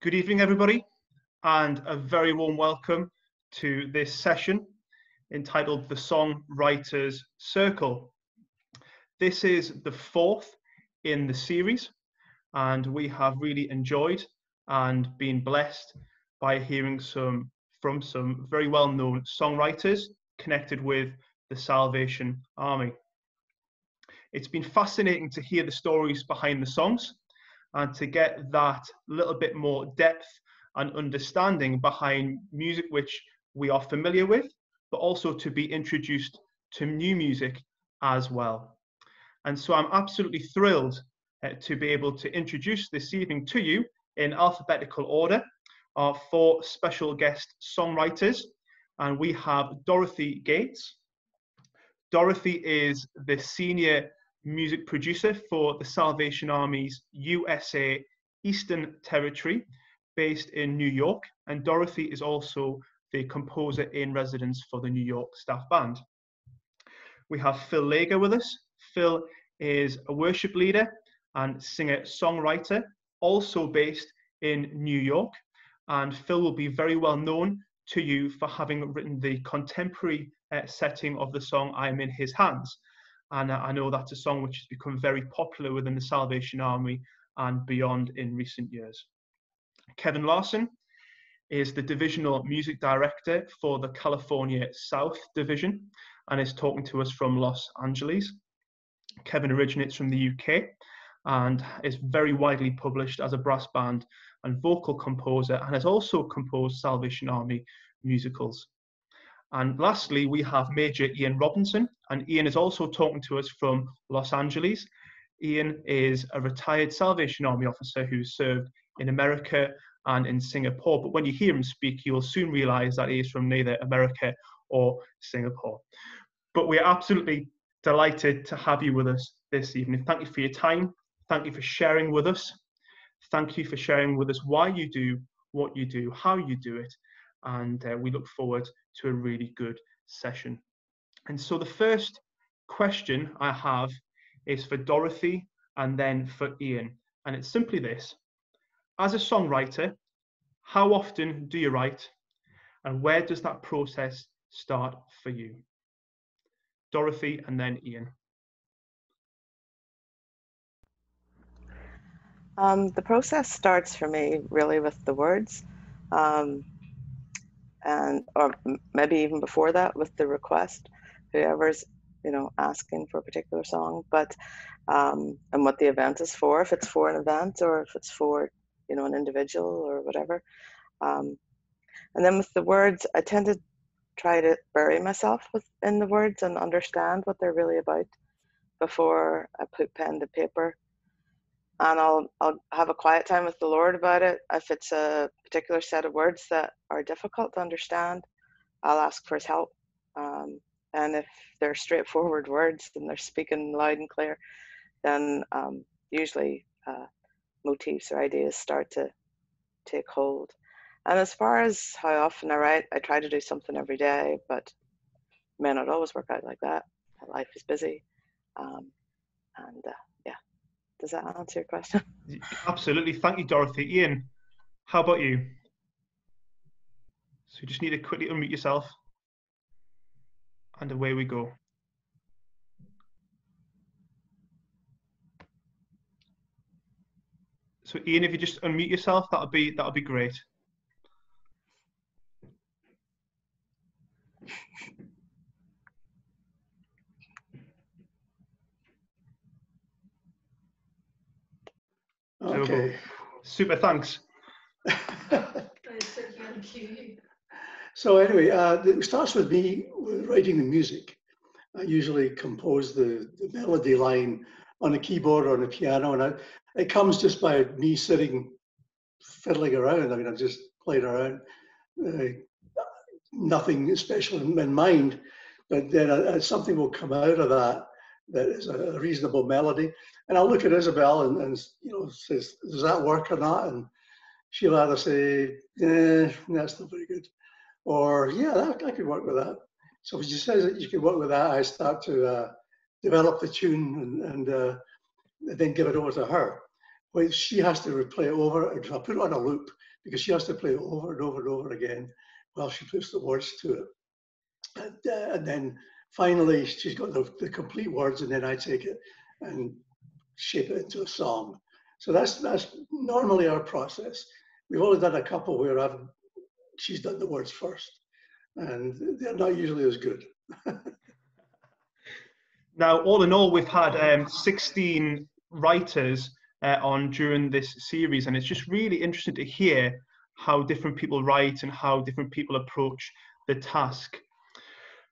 Good evening, everybody, and a very warm welcome to this session entitled The Songwriters Circle. This is the fourth in the series, and we have really enjoyed and been blessed by hearing from some very well-known songwriters connected with the Salvation Army. It's been fascinating to hear the stories behind the songs and to get that little bit more depth and understanding behind music which we are familiar with, but also to be introduced to new music as well. And so I'm absolutely thrilled to be able to introduce this evening to you in alphabetical order our four special guest songwriters. And we have Dorothy Gates. Dorothy is the senior music producer for the Salvation Army's USA Eastern Territory, based in New York, and Dorothy is also the composer in residence for the New York Staff Band. We have Phil Laeger with us. Phil is a worship leader and singer-songwriter, also based in New York, and Phil will be very well known to you for having written the contemporary setting of the song I Am in His Hands. And I know that's a song which has become very popular within the Salvation Army and beyond in recent years. Kevin Larsson is the Divisional Music Director for the California South Division and is talking to us from Los Angeles. Kevin originates from the UK and is very widely published as a brass band and vocal composer, and has also composed Salvation Army musicals. And lastly, we have Major Ian Robinson, and Ian is also talking to us from Los Angeles. Ian is a retired Salvation Army officer who served in America and in Singapore. But when you hear him speak, you will soon realize that he is from neither America or Singapore. But we are absolutely delighted to have you with us this evening. Thank you for your time. Thank you for sharing with us. Thank you for sharing with us why you do what you do, how you do it. And we look forward to a really good session. And so the first question I have is for Dorothy and then for Ian. And it's simply this: as a songwriter, how often do you write, and where does that process start for you? Dorothy and then Ian. The process starts for me really with the words. Or maybe even before that with the request, whoever's asking for a particular song, but and what the event is for, if it's for an event or if it's for an individual or whatever. And then with the words, I tend to try to bury myself in the words and understand what they're really about before I put pen to paper. And I'll have a quiet time with the Lord about it. If it's a particular set of words that are difficult to understand, I'll ask for his help. And if they're straightforward words and they're speaking loud and clear, then usually motifs or ideas start to take hold. And as far as how often I write, I try to do something every day, but it may not always work out like that. Life is busy. Yeah. Does that answer your question? Absolutely. Thank you, Dorothy. Ian, how about you? So you just need to quickly unmute yourself. And away we go. So Ian, if you just unmute yourself, that'll be great. Okay. Super, thanks. So anyway, it starts with me writing the music. I usually compose the melody line on a keyboard or on a piano, and it comes just by me sitting, fiddling around. I mean, I'm just playing around, nothing special in mind, but then something will come out of that is a reasonable melody. And I'll look at Isabel and says, does that work or not? And she'll either say, that's not very good. Or, yeah, I could work with that. So when she says that you can work with that, I start to develop the tune and then give it over to her. Well, she has to replay it over, and I put it on a loop because she has to play it over and over and over again while she puts the words to it. And then finally, she's got the complete words, and then I take it and shape it into a song. So that's normally our process. We've only done a couple where she's done the words first, and they're not usually as good. Now, all in all, we've had 16 writers on during this series, and it's just really interesting to hear how different people write and how different people approach the task.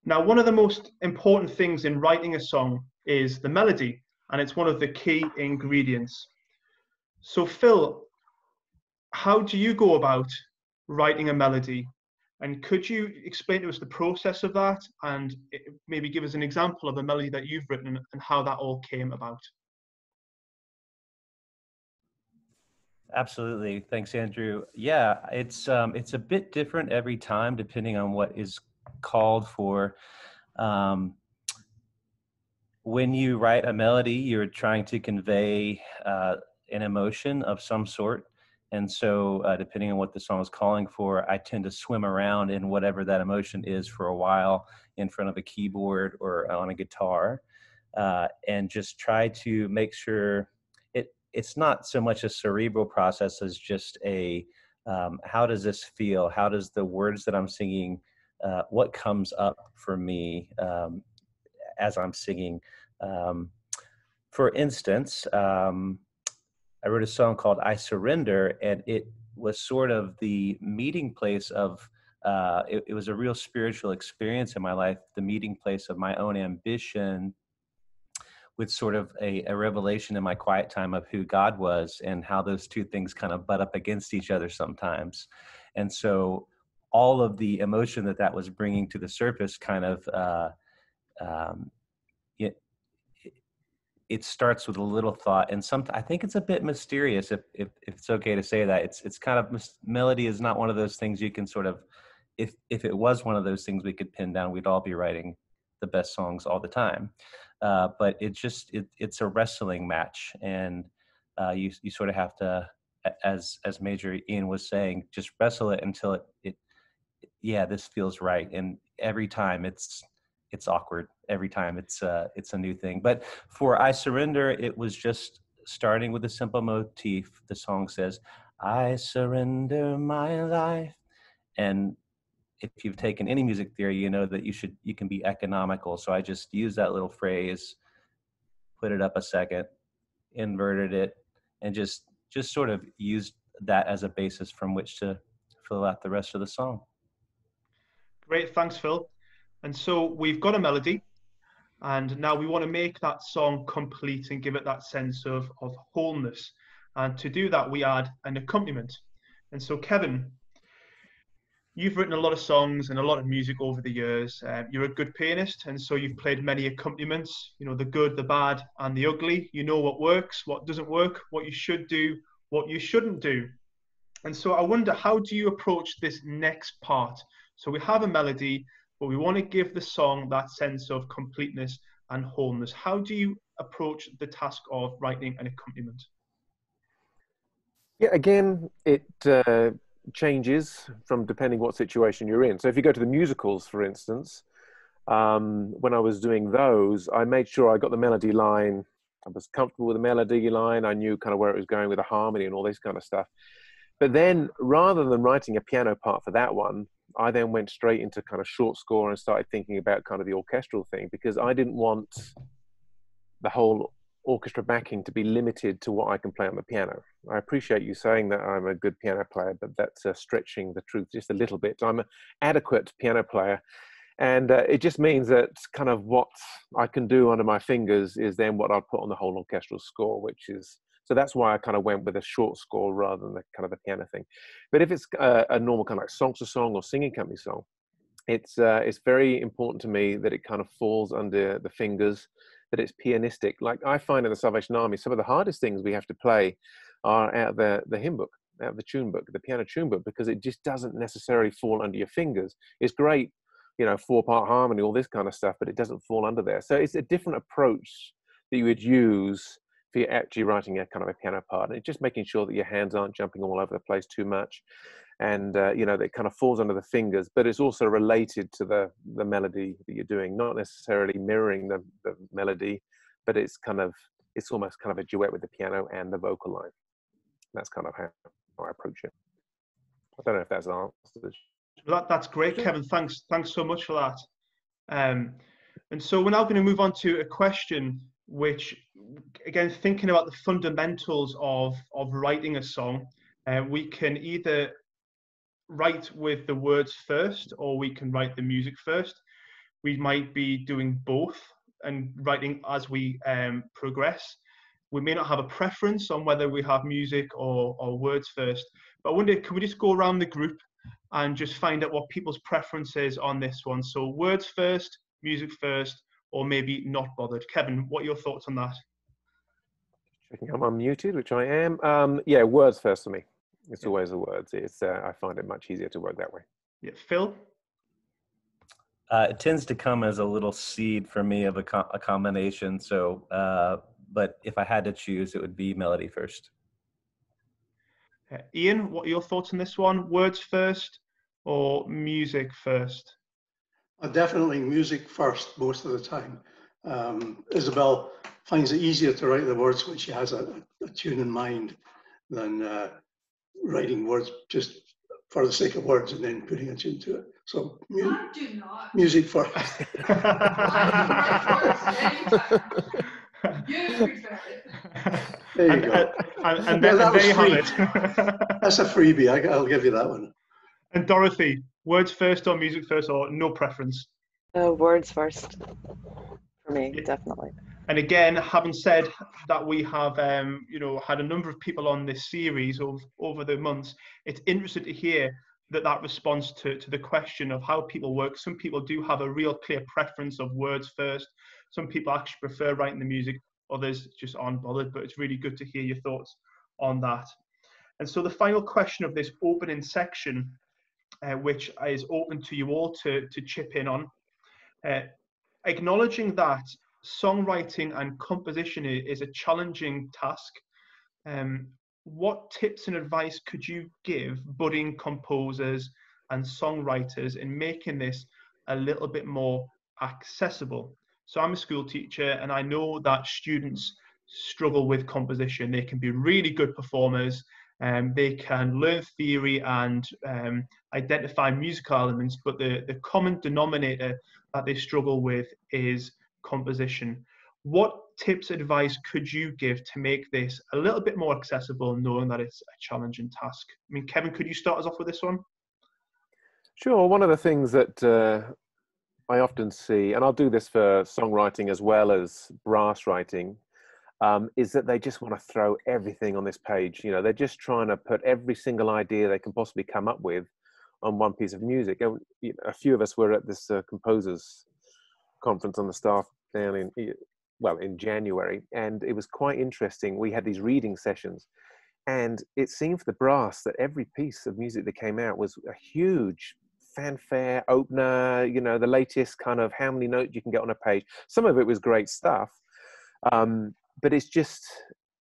Now, one of the most important things in writing a song is the melody, and it's one of the key ingredients. So, Phil, how do you go about writing a melody? And could you explain to us the process of that, and maybe give us an example of a melody that you've written and how that all came about? Absolutely. Thanks, Andrew. Yeah, it's a bit different every time depending on what is called for. When you write a melody, you're trying to convey an emotion of some sort. And so depending on what the song is calling for, I tend to swim around in whatever that emotion is for a while in front of a keyboard or on a guitar, and just try to make sure it's not so much a cerebral process as just a how does this feel? How does the words that I'm singing, what comes up for me as I'm singing? For instance, I wrote a song called I Surrender, and it was sort of the meeting place of, it was a real spiritual experience in my life, the meeting place of my own ambition with sort of a revelation in my quiet time of who God was and how those two things kind of butt up against each other sometimes. And so all of the emotion that was bringing to the surface kind of, it starts with a little thought, and I think it's a bit mysterious, if it's okay to say that. It's kind of, melody is not one of those things you can sort of, if it was one of those things we could pin down, we'd all be writing the best songs all the time. But it's a wrestling match, and you sort of have to, as Major Ian was saying, just wrestle it until this feels right. And every time it's awkward. Every time it's a new thing. But for I Surrender, it was just starting with a simple motif. The song says, I surrender my life. And if you've taken any music theory, you know that you can be economical. So I just used that little phrase, put it up a second, inverted it, and just sort of used that as a basis from which to fill out the rest of the song. Great, thanks, Phil. And so we've got a melody, and now we want to make that song complete and give it that sense of wholeness. And to do that, we add an accompaniment. And so, Kevin, you've written a lot of songs and a lot of music over the years. You're a good pianist, and so you've played many accompaniments, the good, the bad, and the ugly. You know what works, what doesn't work, what you should do, what you shouldn't do. And so I wonder, how do you approach this next part? So we have a melody, but we want to give the song that sense of completeness and wholeness. How do you approach the task of writing an accompaniment? Yeah, again, it changes from depending what situation you're in. So if you go to the musicals, for instance, when I was doing those, I made sure I got the melody line. I was comfortable with the melody line. I knew kind of where it was going with the harmony and all this kind of stuff. But then rather than writing a piano part for that one, I then went straight into kind of short score and started thinking about kind of the orchestral thing, because I didn't want the whole orchestra backing to be limited to what I can play on the piano. I appreciate you saying that I'm a good piano player, but that's stretching the truth just a little bit. I'm an adequate piano player, and it just means that kind of what I can do under my fingers is then what I'll put on the whole orchestral score, which is, so that's why I kind of went with a short score rather than the kind of the piano thing. But if it's a normal kind of like song to song or singing company song, it's very important to me that it kind of falls under the fingers, that it's pianistic. Like I find in the Salvation Army, some of the hardest things we have to play are out of the hymn book, out of the tune book, the piano tune book, because it just doesn't necessarily fall under your fingers. It's great, 4-part harmony, all this kind of stuff, but it doesn't fall under there. So it's a different approach that you would use if you're actually writing a kind of a piano part, and it's just making sure that your hands aren't jumping all over the place too much, and you know, that kind of falls under the fingers, but it's also related to the melody that you're doing, not necessarily mirroring the melody, but it's almost kind of a duet with the piano and the vocal line. That's kind of how I approach it. I don't know if that's an answer. That's great, Kevin. Thanks so much for that. And so we're now going to move on to a question which, again, thinking about the fundamentals of writing a song, we can either write with the words first, or we can write the music first. We might be doing both and writing as we progress. We may not have a preference on whether we have music or words first, but I wonder, can we just go around the group and just find out what people's preference is on this one? So words first, music first, or maybe not bothered. Kevin, what are your thoughts on that? Checking I'm unmuted, which I am. Yeah, words first for me. It's always the words. It's I find it much easier to work that way. Yeah, Phil? It tends to come as a little seed for me of a combination. So, but if I had to choose, it would be melody first. Ian, what are your thoughts on this one? Words first or music first? Definitely music first most of the time. Isabel finds it easier to write the words when she has a tune in mind than writing words just for the sake of words and then putting a tune to it. So music first. There you go. And then there you have it. That's a freebie. I'll give you that one. And Dorothy, words first or music first, or no preference? Words first for me, definitely. And again, having said that, we have had a number of people on this series over the months. It's interesting to hear that response to the question of how people work. Some people do have a real clear preference of words first. Some people actually prefer writing the music. Others just aren't bothered. But it's really good to hear your thoughts on that. And so the final question of this opening section, which is open to you all to chip in on, acknowledging that songwriting and composition is a challenging task. What tips and advice could you give budding composers and songwriters in making this a little bit more accessible? So I'm a school teacher, and I know that students struggle with composition. They can be really good performers, they can learn theory and identify musical elements, but the common denominator that they struggle with is composition. What tips, advice could you give to make this a little bit more accessible, knowing that it's a challenging task? I mean, Kevin, could you start us off with this one? Sure. One of the things that I often see, and I'll do this for songwriting as well as brass writing, is that they just want to throw everything on this page. You know, they're just trying to put every single idea they can possibly come up with on one piece of music. A few of us were at this composers conference on the staff down in January, and it was quite interesting. We had these reading sessions, and it seemed for the brass that every piece of music that came out was a huge fanfare opener, you know, the latest kind of how many notes you can get on a page. Some of it was great stuff, but it's just,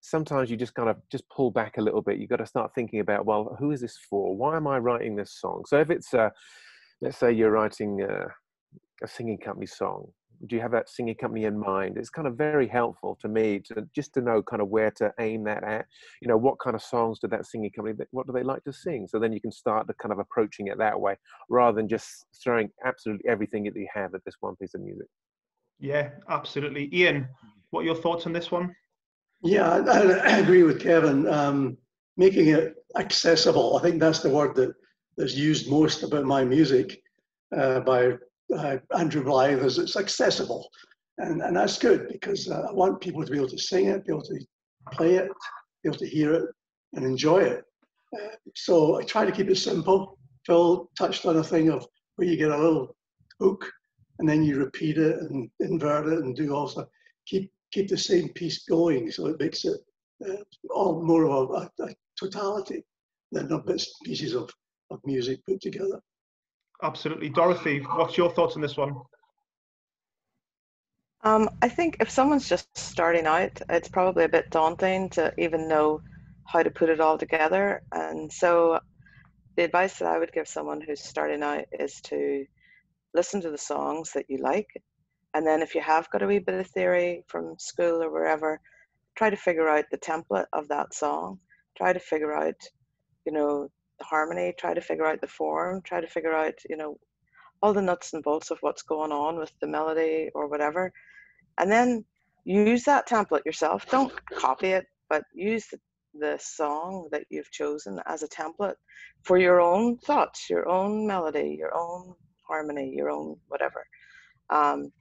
sometimes you just kind of just pull back a little bit. You've got to start thinking about, well, who is this for? Why am I writing this song? So if it's, let's say you're writing a singing company song, do you have that singing company in mind? It's kind of very helpful to me to know kind of where to aim that at. You know, what kind of songs do that singing company, what do they like to sing? So then you can start to kind of approaching it that way, rather than just throwing absolutely everything that you have at this one piece of music. Yeah, absolutely. Ian, what are your thoughts on this one? Yeah, I agree with Kevin. Making it accessible, I think that's the word that's used most about my music by Andrew Blythe, is it's accessible. And that's good, because I want people to be able to sing it, be able to play it, be able to hear it and enjoy it. So I try to keep it simple. Phil touched on a thing of where you get a little hook and then you repeat it and invert it and do all stuff. Keep the same piece going, so it makes it all more of a totality than a bits and pieces of music put together. Absolutely. Dorothy, what's your thoughts on this one? I think if someone's just starting out, it's probably a bit daunting to even know how to put it all together. And so the advice that I would give someone who's starting out is to listen to the songs that you like. And then if you have got a wee bit of theory from school or wherever, try to figure out the template of that song. Try to figure out, you know, the harmony, try to figure out the form, try to figure out, you know, all the nuts and bolts of what's going on with the melody or whatever. And then use that template yourself. Don't copy it, but use the song that you've chosen as a template for your own thoughts, your own melody, your own harmony, your own whatever. And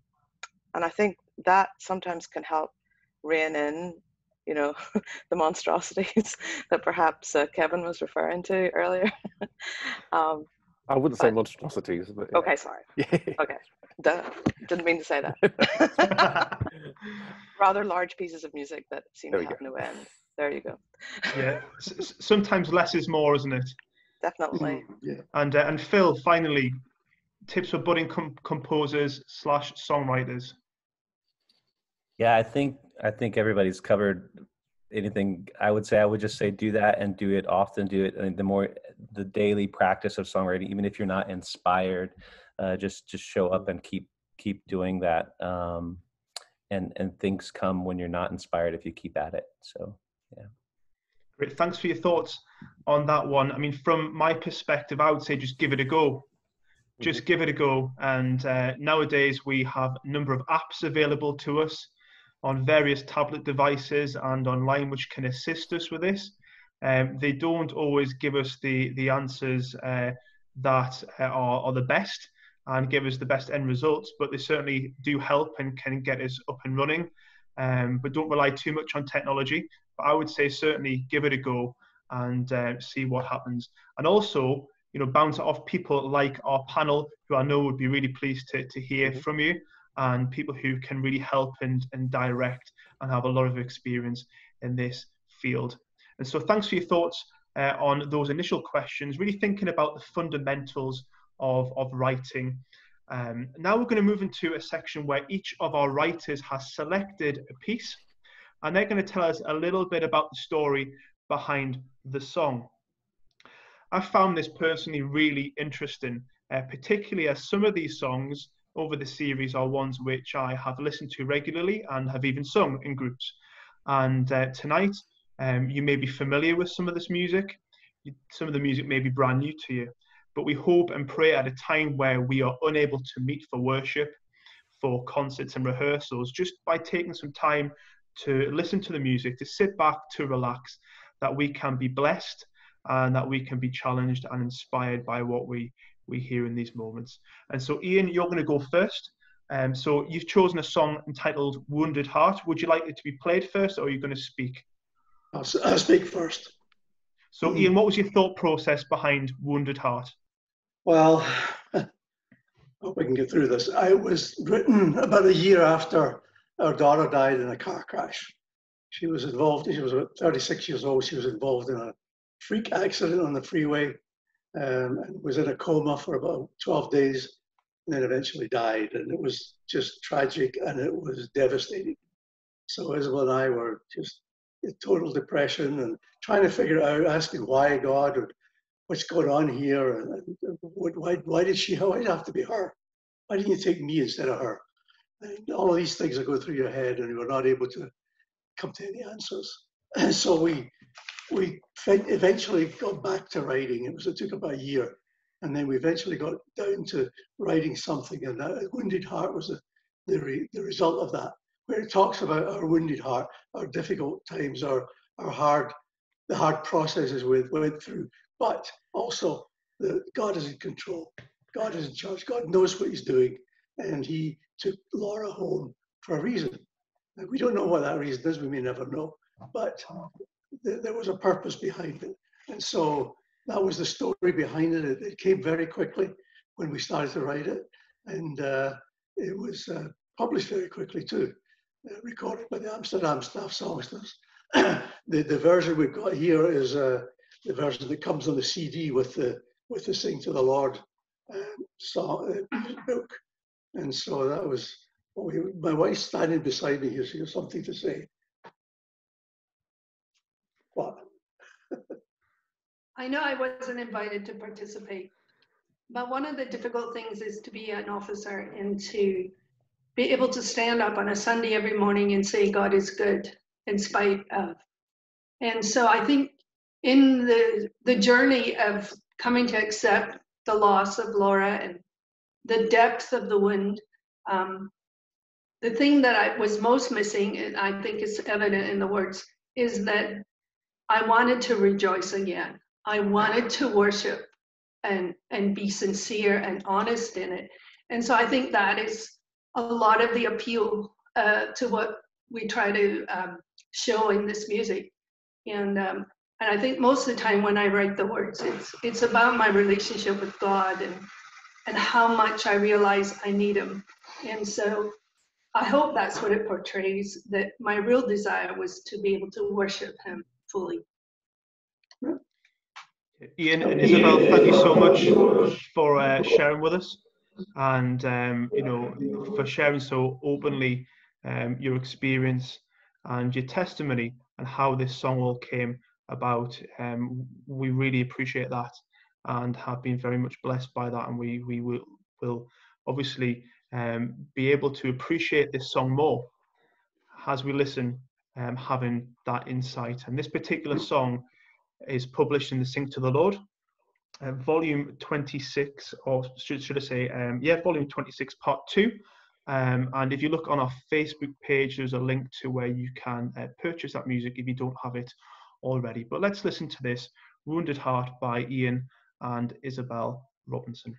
I think that sometimes can help rein in, you know, the monstrosities that perhaps Kevin was referring to earlier. I wouldn't say monstrosities, but yeah. Okay, sorry. Yeah. Okay, duh. Didn't mean to say that. Rather large pieces of music that seem to have no end. There you go. Yeah, sometimes less is more, isn't it? Definitely. Yeah. And Phil, finally, tips for budding composers / songwriters. Yeah, I think everybody's covered anything. I would just say do that and do it often. Do it, and the daily practice of songwriting, even if you're not inspired, just show up and keep doing that. And things come when you're not inspired if you keep at it. So yeah. Great. Thanks for your thoughts on that one. I mean, from my perspective, I would say just give it a go. Just give it a go. And nowadays we have a number of apps available to us on various tablet devices and online, which can assist us with this. They don't always give us the answers that are the best and give us the best end results, but they certainly do help and can get us up and running. But don't rely too much on technology. But I would say certainly give it a go and see what happens. And also, you know, bounce it off people like our panel, who I know would be really pleased to hear from you, and people who can really help and direct and have a lot of experience in this field. And so thanks for your thoughts on those initial questions, really thinking about the fundamentals of writing. Now we're going to move into a section where each of our writers has selected a piece, and they're going to tell us a little bit about the story behind the song. I found this personally really interesting, particularly as some of these songs over the series are ones which I have listened to regularly and have even sung in groups. And tonight, you may be familiar with some of this music. Some of the music may be brand new to you, but we hope and pray at a time where we are unable to meet for worship, for concerts and rehearsals, just by taking some time to listen to the music, to sit back, to relax, that we can be blessed and that we can be challenged and inspired by what we hear in these moments. And so, Ian, you're going to go first. So you've chosen a song entitled Wounded Heart. Would you like it to be played first, or are you going to speak? I'll speak first. So, Ian, what was your thought process behind Wounded Heart? Well, I hope we can get through this. It was written about a year after our daughter died in a car crash. She was involved, she was about 36 years old. She was involved in a freak accident on the freeway and was in a coma for about 12 days and then eventually died. And it was just tragic and it was devastating. So Isabel and I were just in total depression and trying to figure it out, asking why God, or what's going on here, and why did it have to be her? Why didn't you take me instead of her? And all of these things that go through your head, and you were not able to come to any answers. And so we eventually got back to writing. It took about a year, and then we eventually got down to writing something. And that Wounded Heart was the result of that, where it talks about our wounded heart, our difficult times, the hard processes we went through, but also that God is in control. God is in charge. God knows what he's doing. And he took Laura home for a reason. Now, we don't know what that reason is. We may never know. But there was a purpose behind it. And so that was the story behind it. It came very quickly when we started to write it. And it was published very quickly too, recorded by the Amsterdam Staff Songsters. The version we've got here is the version that comes on the CD with the Sing to the Lord song book. And so that was Oh, my wife's standing beside me here. She has something to say. What? I know I wasn't invited to participate, but one of the difficult things is to be an officer and to be able to stand up on a Sunday every morning and say God is good in spite of. And so I think in the journey of coming to accept the loss of Laura and the depth of the wound, the thing that I was most missing, and I think is evident in the words, is that I wanted to rejoice again. I wanted to worship and be sincere and honest in it. And so I think that is a lot of the appeal to what we try to show in this music. And I think most of the time when I write the words, it's about my relationship with God and how much I realize I need Him. And so I hope that's what it portrays, that my real desire was to be able to worship Him fully. Ian and Isabel, thank you so much for sharing with us, and for sharing so openly your experience and your testimony and how this song all came about. We really appreciate that and have been very much blessed by that, and we will obviously be able to appreciate this song more as we listen, having that insight. And this particular song is published in the Sing to the Lord, volume 26, or should I say, volume 26, part 2. And if you look on our Facebook page, there's a link to where you can purchase that music if you don't have it already. But let's listen to this, Wounded Heart by Ian and Isabel Robinson.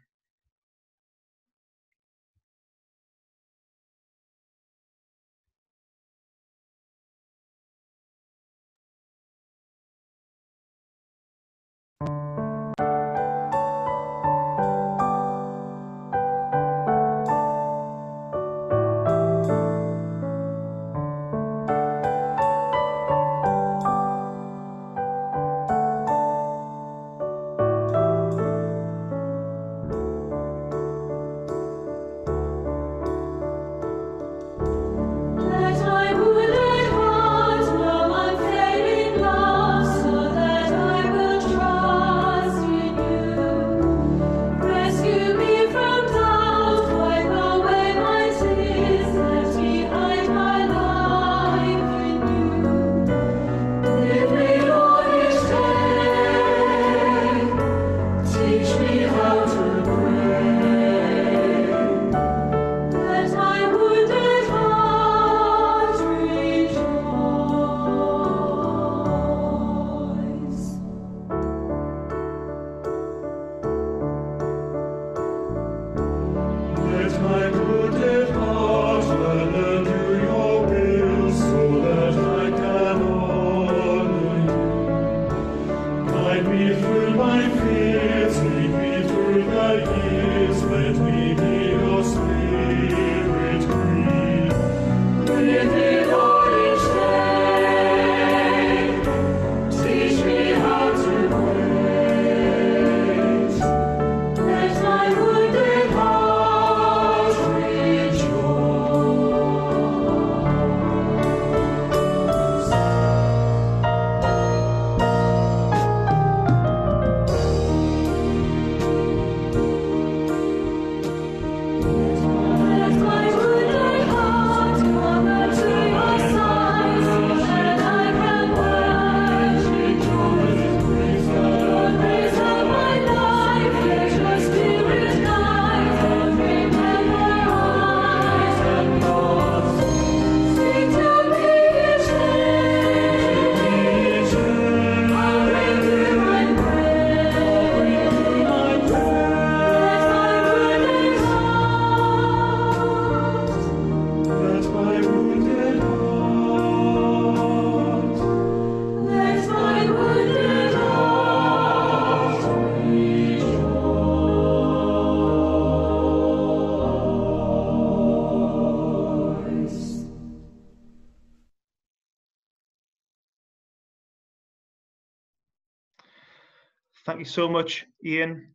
Thank you so much, Ian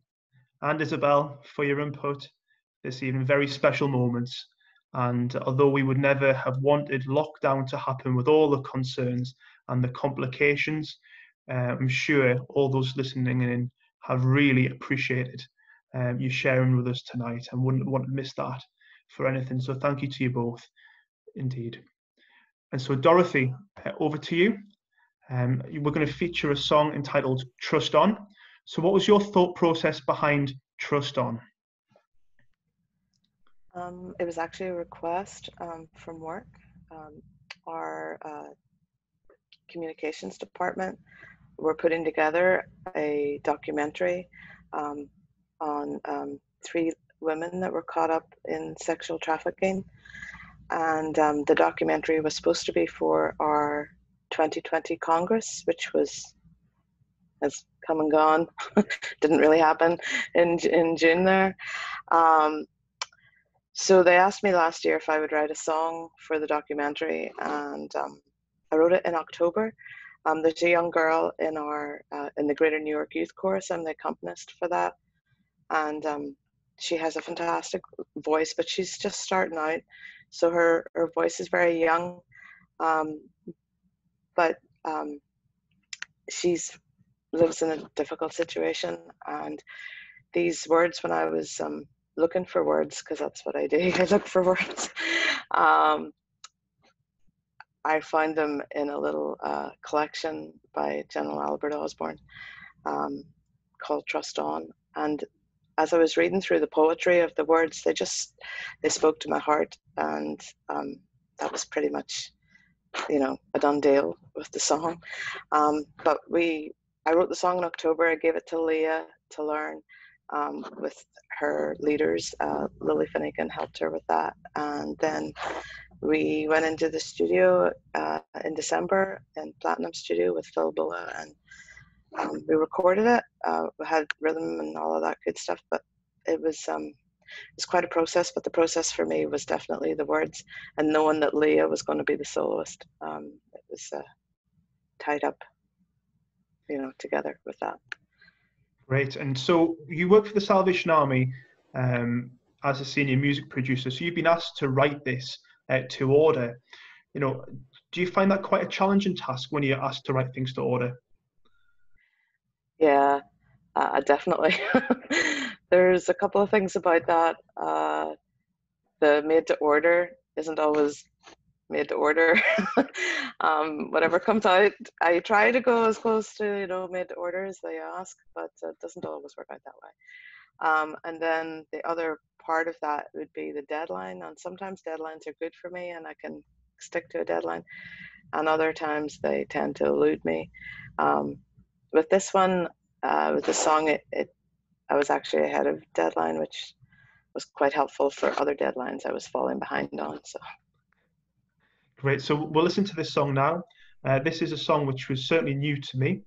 and Isabel, for your input this evening. Very special moments. And although we would never have wanted lockdown to happen with all the concerns and the complications, I'm sure all those listening in have really appreciated you sharing with us tonight and wouldn't want to miss that for anything. So thank you to you both, indeed. And so Dorothy, over to you. We're going to feature a song entitled Trust On. So what was your thought process behind Trust On? It was actually a request from work. Our communications department were putting together a documentary on 3 women that were caught up in sexual trafficking. And the documentary was supposed to be for our 2020 Congress, which has come and gone. Didn't really happen in June there. So they asked me last year if I would write a song for the documentary, and I wrote it in October. There's a young girl in the Greater New York Youth Chorus. I'm the accompanist for that, and she has a fantastic voice, but she's just starting out, so her voice is very young, but she's lives in a difficult situation. And these words, when I was looking for words, because that's what I do, I look for words, I found them in a little collection by General Albert Osborne called Trust On. And as I was reading through the poetry of the words, they spoke to my heart, and that was pretty much, a done deal with the song. But I wrote the song in October. I gave it to Leah to learn with her leaders. Lily Finnegan helped her with that, and then we went into the studio in December in Platinum Studio with Phil Bulla, and we recorded it. We had rhythm and all of that good stuff, but it was quite a process. But the process for me was definitely the words, and knowing that Leah was going to be the soloist. It was tied up, together with that. Great. And so you work for the Salvation Army as a senior music producer. So you've been asked to write this to order. Do you find that quite a challenging task when you're asked to write things to order? Yeah, definitely. There's a couple of things about that. The made to order isn't always made to order. Whatever comes out, I try to go as close to made to order as they ask, but it doesn't always work out that way. And then the other part of that would be the deadline, and sometimes deadlines are good for me and I can stick to a deadline, and other times they tend to elude me. With this one, with the song, I was actually ahead of deadline, which was quite helpful for other deadlines I was falling behind on. So. Great. So we'll listen to this song now. This is a song which was certainly new to me.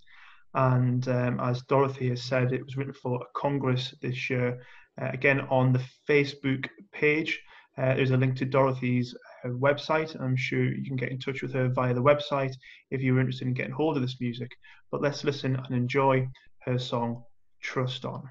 And as Dorothy has said, it was written for a Congress this year. Again, on the Facebook page, there's a link to Dorothy's website. I'm sure you can get in touch with her via the website if you're interested in getting hold of this music. But let's listen and enjoy her song, Trust On.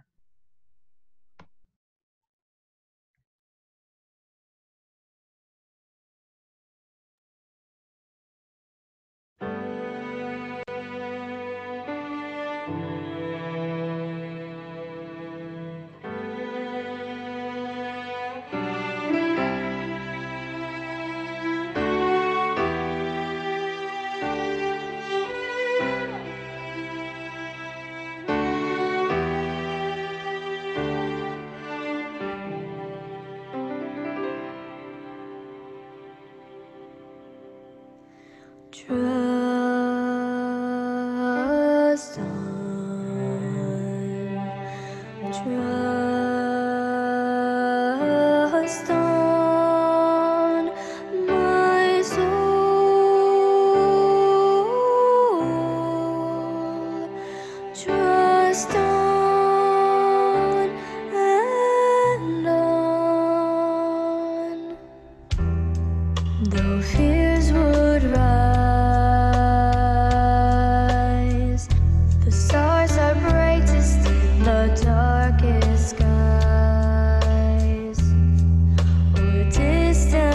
Trust on, trust on, my soul, trust on and on, though fears would rise. The stars are brightest in the darkest skies, or distant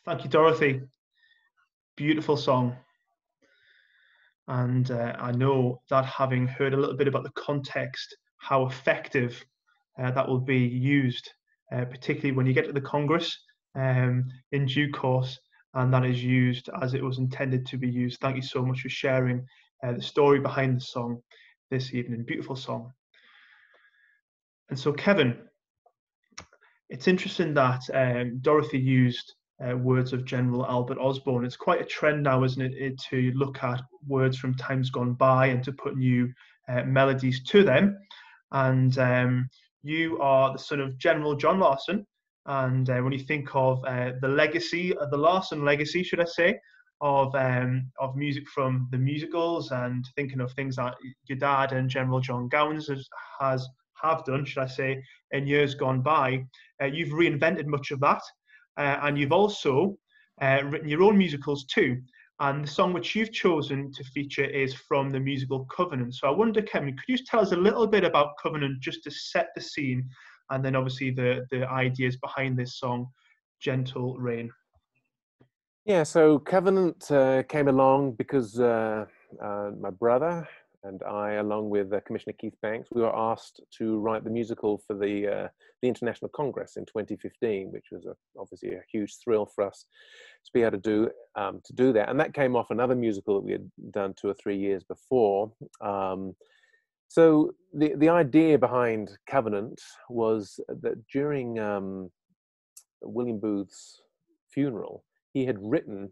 Thank you, Dorothy. Beautiful song. And I know that having heard a little bit about the context, how effective that will be used, particularly when you get to the Congress in due course, and that is used as it was intended to be used. Thank you so much for sharing the story behind the song this evening. Beautiful song. And so, Kevin, it's interesting that Dorothy used words of General Albert Osborne. It's quite a trend now, isn't it, to look at words from times gone by and to put new melodies to them. And you are the son of General John Larsson. And when you think of the legacy, the Larsson legacy, should I say, of music from the musicals, and thinking of things that your dad and General John Gowans have done, should I say, in years gone by, you've reinvented much of that. And you've also written your own musicals too. And the song which you've chosen to feature is from the musical Covenant. So I wonder, Kevin, could you just tell us a little bit about Covenant just to set the scene, and then obviously the ideas behind this song, Gentle Rain? Yeah, so Covenant came along because my brother and I, along with Commissioner Keith Banks, we were asked to write the musical for the International Congress in 2015, which was obviously a huge thrill for us to be able to do that. And that came off another musical that we had done 2 or 3 years before. So the idea behind Covenant was that during William Booth's funeral, he had written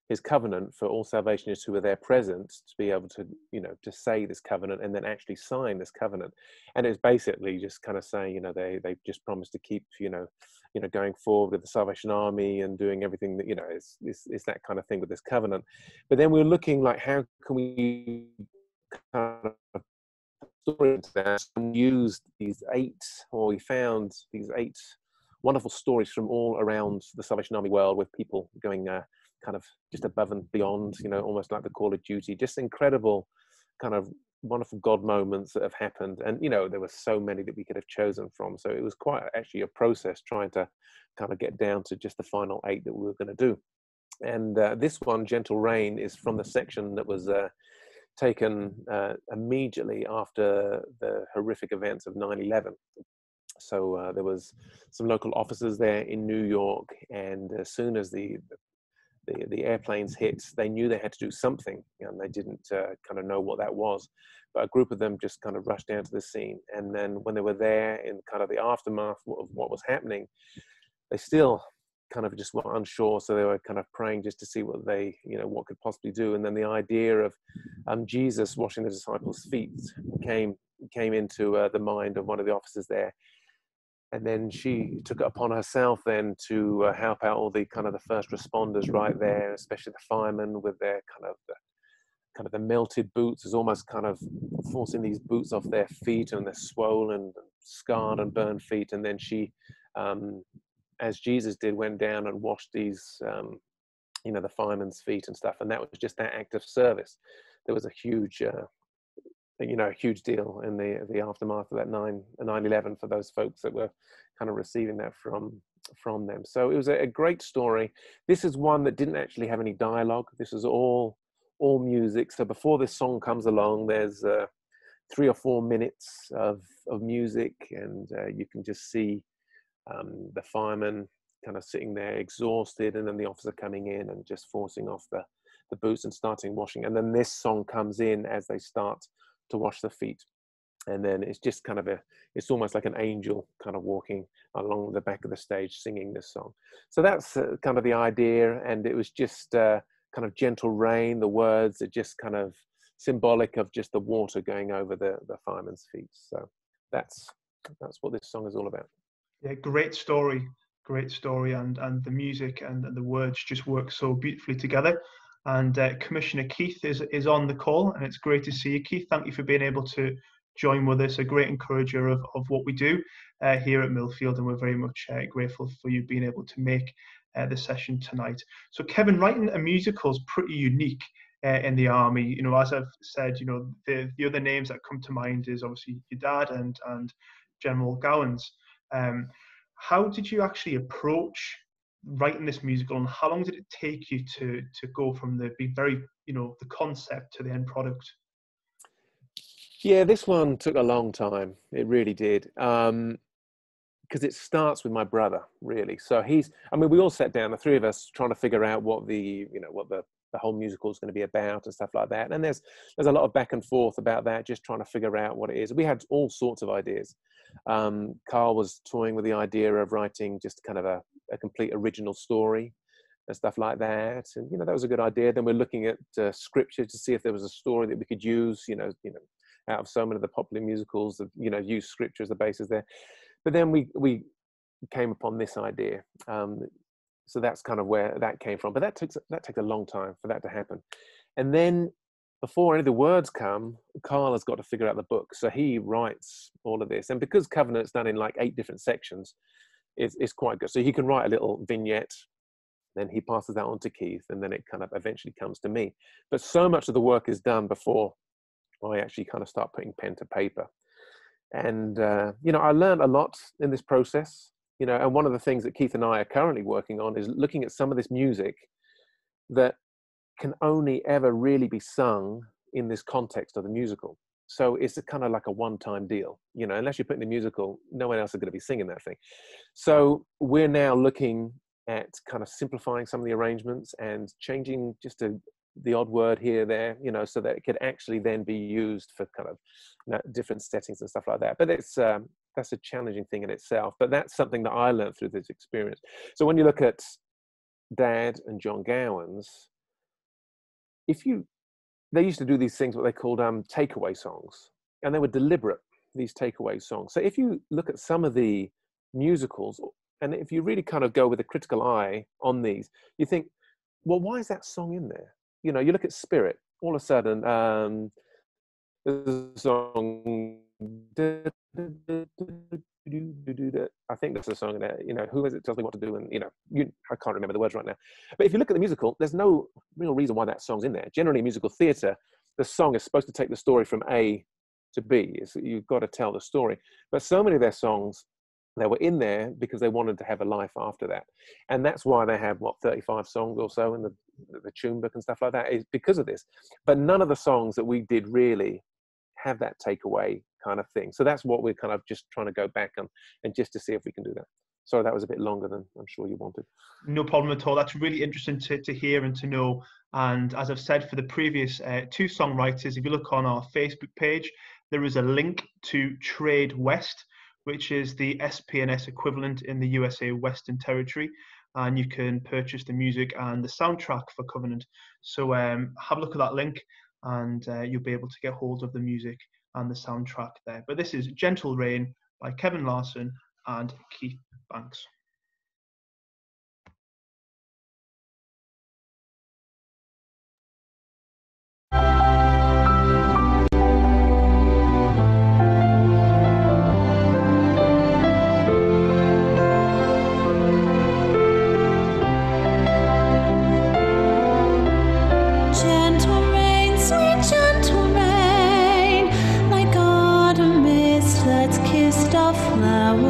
his covenant for all Salvationists who were there present to be able to, to say this covenant and then actually sign this covenant. And it's basically just kind of saying, they just promised to keep, going forward with the Salvation Army and doing everything that, it's that kind of thing with this covenant. But then we were looking like, how can we kind of story into that, and we found these 8 wonderful stories from all around the Salvation Army world, with people going kind of just above and beyond, almost like the Call of Duty, just incredible kind of wonderful God moments that have happened. And, there were so many that we could have chosen from. So it was quite actually a process trying to kind of get down to just the final 8 that we were going to do. And this one, Gentle Rain, is from the section that was taken immediately after the horrific events of 9/11. So there was some local officers there in New York, and as soon as the airplanes hit, they knew they had to do something, and they didn't kind of know what that was. But a group of them just kind of rushed down to the scene, and then when they were there in kind of the aftermath of what was happening, they still kind of just were unsure. So they were kind of praying just to see what they, what could possibly do. And then the idea of Jesus washing the disciples' feet came into the mind of one of the officers there. And then she took it upon herself then to help out all the kind of the first responders right there, especially the firemen with their kind of the melted boots. Is almost kind of forcing these boots off their feet, and they're swollen, scarred and burned feet. And then she, as Jesus did, went down and washed these, the firemen's feet and stuff. And that was just that act of service. There was a huge huge deal in the aftermath of that 9/11 for those folks that were kind of receiving that from them. So it was a great story. This is one that didn't actually have any dialogue. This is all music. So before this song comes along, there's 3 or 4 minutes of music, and you can just see the fireman kind of sitting there exhausted, and then the officer coming in and just forcing off the boots and starting washing. And then this song comes in as they start to wash the feet. And then it's just kind of it's almost like an angel kind of walking along the back of the stage singing this song. So that's kind of the idea. And it was just kind of gentle rain. The words are just kind of symbolic of just the water going over the fireman's feet. So that's what this song is all about. Yeah, great story, and the music and the words just work so beautifully together. And Commissioner Keith is on the call, and it's great to see you, Keith. Thank you for being able to join with us, a great encourager of what we do here at Millfield, and we're very much grateful for you being able to make the session tonight. So Kevin, writing a musical is pretty unique in the Army. As I've said, the other names that come to mind is obviously your dad and General Gowans. How did you actually approach writing this musical, and how long did it take you to go from the the concept to the end product? Yeah, this one took a long time. It really did. Because it starts with my brother, really. So we all sat down, the three of us, trying to figure out what the whole musical is going to be about and stuff like that. And there's a lot of back and forth about that, just trying to figure out what it is. We had all sorts of ideas. Carl was toying with the idea of writing just kind of a complete original story and stuff like that. And, that was a good idea. Then we're looking at scripture to see if there was a story that we could use, out of so many of the popular musicals that, use scripture as the basis there. But then we came upon this idea. So that's kind of where that came from. But that takes a long time for that to happen. And then before any of the words come, Carl has got to figure out the book. So he writes all of this. And because Covenant's done in like 8 different sections, it's quite good. So he can write a little vignette, then he passes that on to Keith, and then it kind of eventually comes to me. But so much of the work is done before I actually kind of start putting pen to paper. And, I learned a lot in this process, and one of the things that Keith and I are currently working on is looking at some of this music that can only ever really be sung in this context of the musical. So it's kind of like a one-time deal, unless you put in the musical, no one else is going to be singing that thing. So we're now looking at kind of simplifying some of the arrangements and changing just the odd word here, there, so that it could actually then be used for kind of different settings and stuff like that. But that's a challenging thing in itself. But that's something that I learned through this experience. So when you look at Dad and John Gowan's, they used to do these things, what they called takeaway songs, and they were deliberate, these takeaway songs. So if you look at some of the musicals, and if you really kind of go with a critical eye on these, you think, well, why is that song in there? You look at Spirit, all of a sudden, there's a song, I think there's a song in there, who is it tells me what to do, and, I can't remember the words right now. But if you look at the musical, there's no real reason why that song's in there. Generally, in musical theatre, the song is supposed to take the story from A to B. You've got to tell the story. But so many of their songs, they were in there because they wanted to have a life after that. And that's why they have, 35 songs or so in the tune book and stuff like that, is because of this. But none of the songs that we did really have that takeaway kind of thing. So that's what we're kind of just trying to go back on, and just to see if we can do that. Sorry, that was a bit longer than I'm sure you wanted. No problem at all. That's really interesting to hear and to know. And as I've said for the previous 2 songwriters, if you look on our Facebook page, there is a link to Trade West, which is the SP&S equivalent in the USA Western Territory. And you can purchase the music and the soundtrack for Covenant. So have a look at that link, and you'll be able to get hold of the music and the soundtrack there. But this is Gentle Rain by Kevin Larsson and Keith Banks. Let's kiss the flower.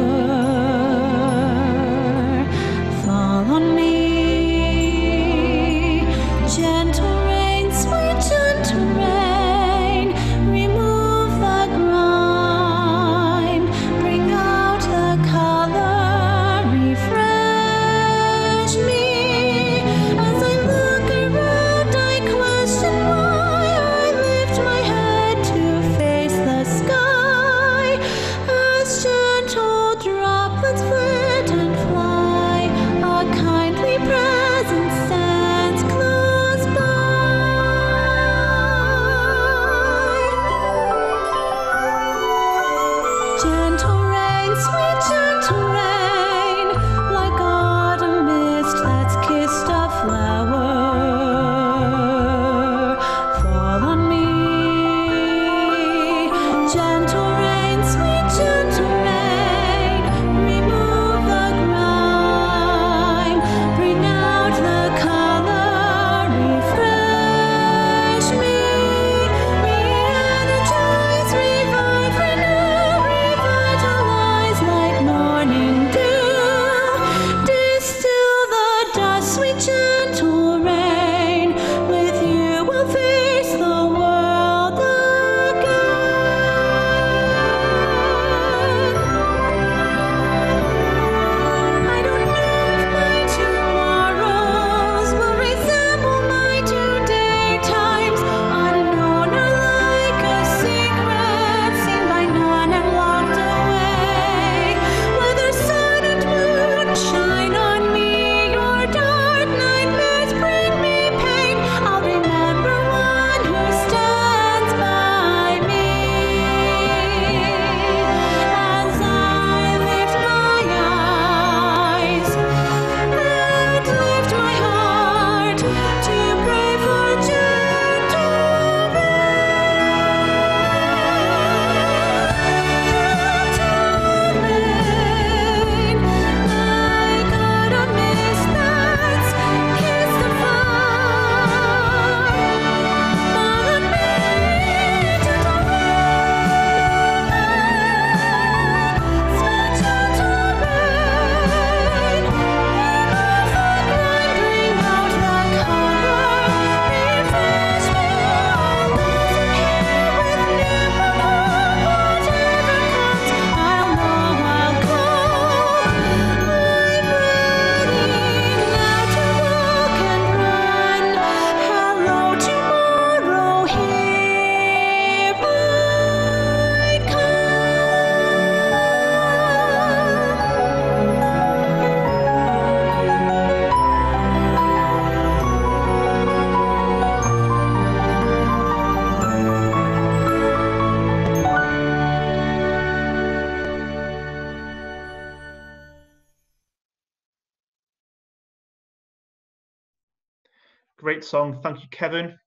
Great song. Thank you, Kevin.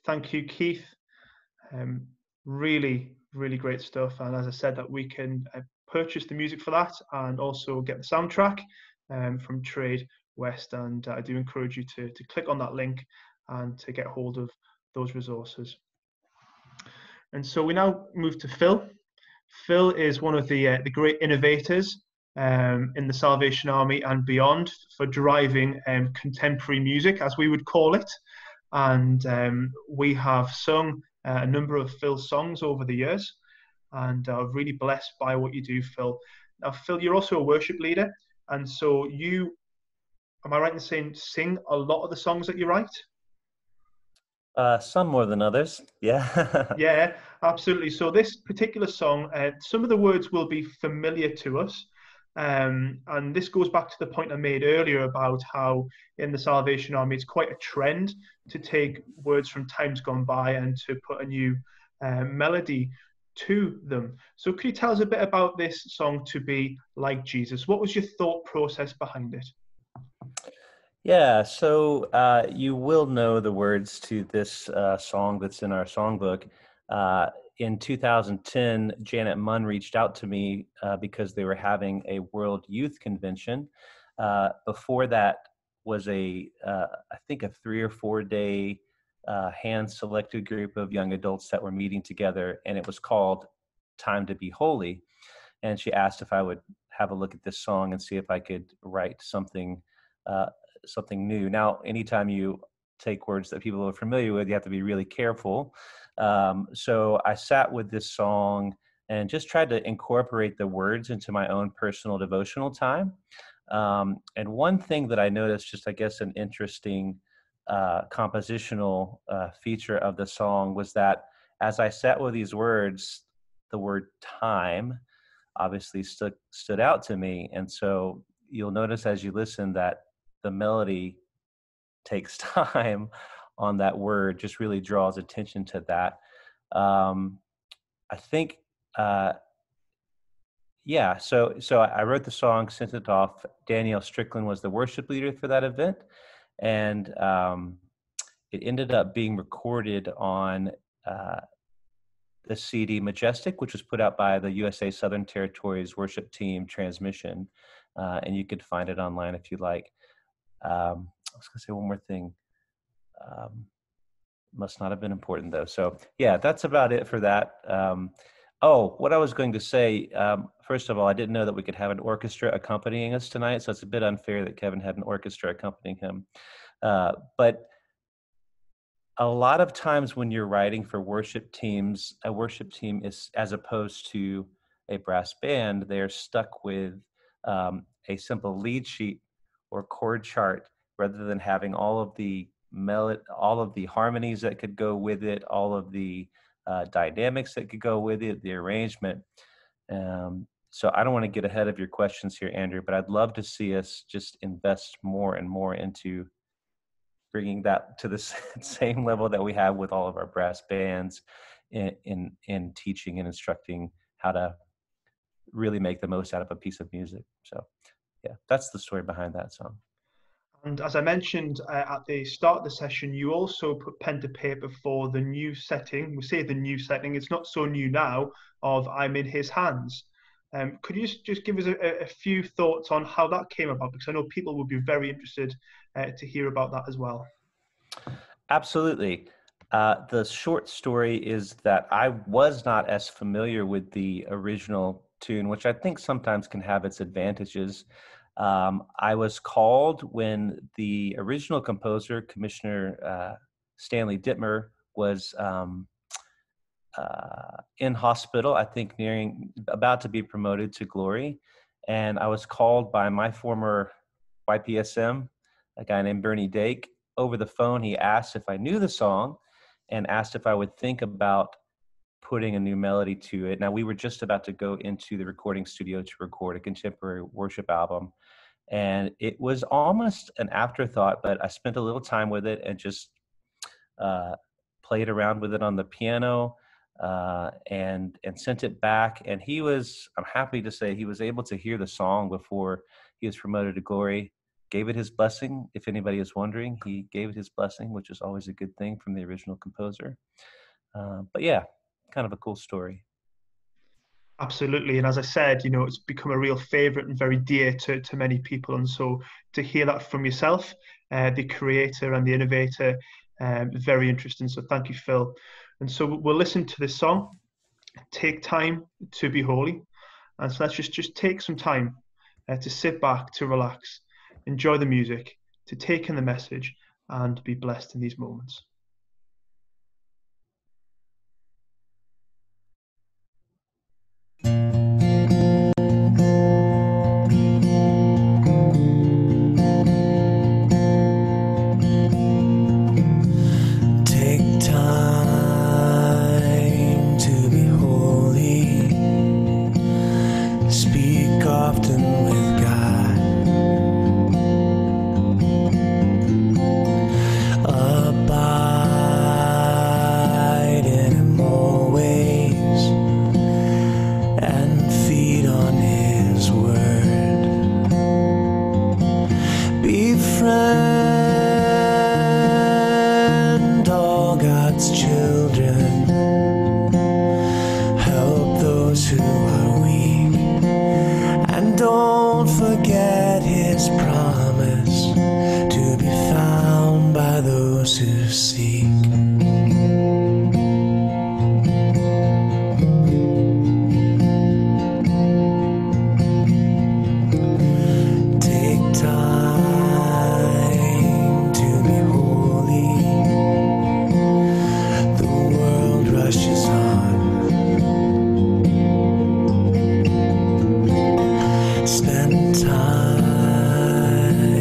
Thank you, Keith. Really, really great stuff. And as I said, that we can purchase the music for that and also get the soundtrack from Trade West. And I do encourage you to click on that link and to get hold of those resources. And so we now move to Phil. Phil is one of the great innovators in the Salvation Army and beyond for driving contemporary music, as we would call it. And we have sung a number of Phil's songs over the years, and are really blessed by what you do, Phil. Now, Phil, you're also a worship leader, and so you, am I right in saying, sing a lot of the songs that you write? Some more than others, yeah. Yeah, absolutely. So this particular song, some of the words will be familiar to us. And this goes back to the point I made earlier about how in the Salvation Army it's quite a trend to take words from times gone by and to put a new melody to them. So could you tell us a bit about this song, To Be Like Jesus? What was your thought process behind it? Yeah, so you will know the words to this song that's in our songbook. In 2010, Janet Munn reached out to me because they were having a World Youth Convention. Before that was I think a 3 or 4 day hand-selected group of young adults that were meeting together, and it was called Time to Be Holy. And she asked if I would have a look at this song and see if I could write something new. Now, anytime you take words that people are familiar with, you have to be really careful. So I sat with this song and just tried to incorporate the words into my own personal devotional time. And one thing that I noticed, just I guess an interesting compositional feature of the song was that as I sat with these words, the word time obviously stood out to me. And so you'll notice as you listen that the melody takes time on that word, just really draws attention to that. I think, yeah, so I wrote the song, sent it off. Danielle Strickland was the worship leader for that event. And it ended up being recorded on the CD Majestic, which was put out by the USA Southern Territories Worship Team Transmission. And you could find it online if you like. I was going to say one more thing. Must not have been important though. So yeah, that's about it for that. What I was going to say, first of all, I didn't know that we could have an orchestra accompanying us tonight. So it's a bit unfair that Kevin had an orchestra accompanying him. But a lot of times when you're writing for worship teams, a worship team is, as opposed to a brass band, they're stuck with a simple lead sheet or chord chart rather than having all of the harmonies that could go with it, all of the dynamics that could go with it, the arrangement. So I don't want to get ahead of your questions here, Andrew, but I'd love to see us just invest more and more into bringing that to the same level that we have with all of our brass bands in teaching and instructing how to really make the most out of a piece of music. So yeah, that's the story behind that song. And as I mentioned at the start of the session, you also put pen to paper for the new setting. We say the new setting, it's not so new now, of I'm in His Hands. Could you just give us a few thoughts on how that came about? Because I know people would be very interested to hear about that as well. Absolutely. The short story is that I was not as familiar with the original tune, which I think sometimes can have its advantages. I was called when the original composer, Commissioner Stanley Dittmer, was in hospital, I think about to be promoted to glory. And I was called by my former YPSM, a guy named Bernie Dake. Over the phone, he asked if I knew the song and asked if I would think about putting a new melody to it. Now, we were just about to go into the recording studio to record a contemporary worship album. And it was almost an afterthought, but I spent a little time with it and just played around with it on the piano and sent it back. And I'm happy to say, he was able to hear the song before he was promoted to glory. gave it his blessing. If anybody is wondering, he gave it his blessing, which is always a good thing from the original composer. But yeah, kind of a cool story. Absolutely. And as I said, it's become a real favorite and very dear to many people. And so to hear that from yourself, the creator and the innovator, very interesting. So thank you, Phil. And so we'll listen to this song, Take Time to Be Holy. And so let's just take some time to sit back, to relax, enjoy the music, to take in the message, and be blessed in these moments. Spend time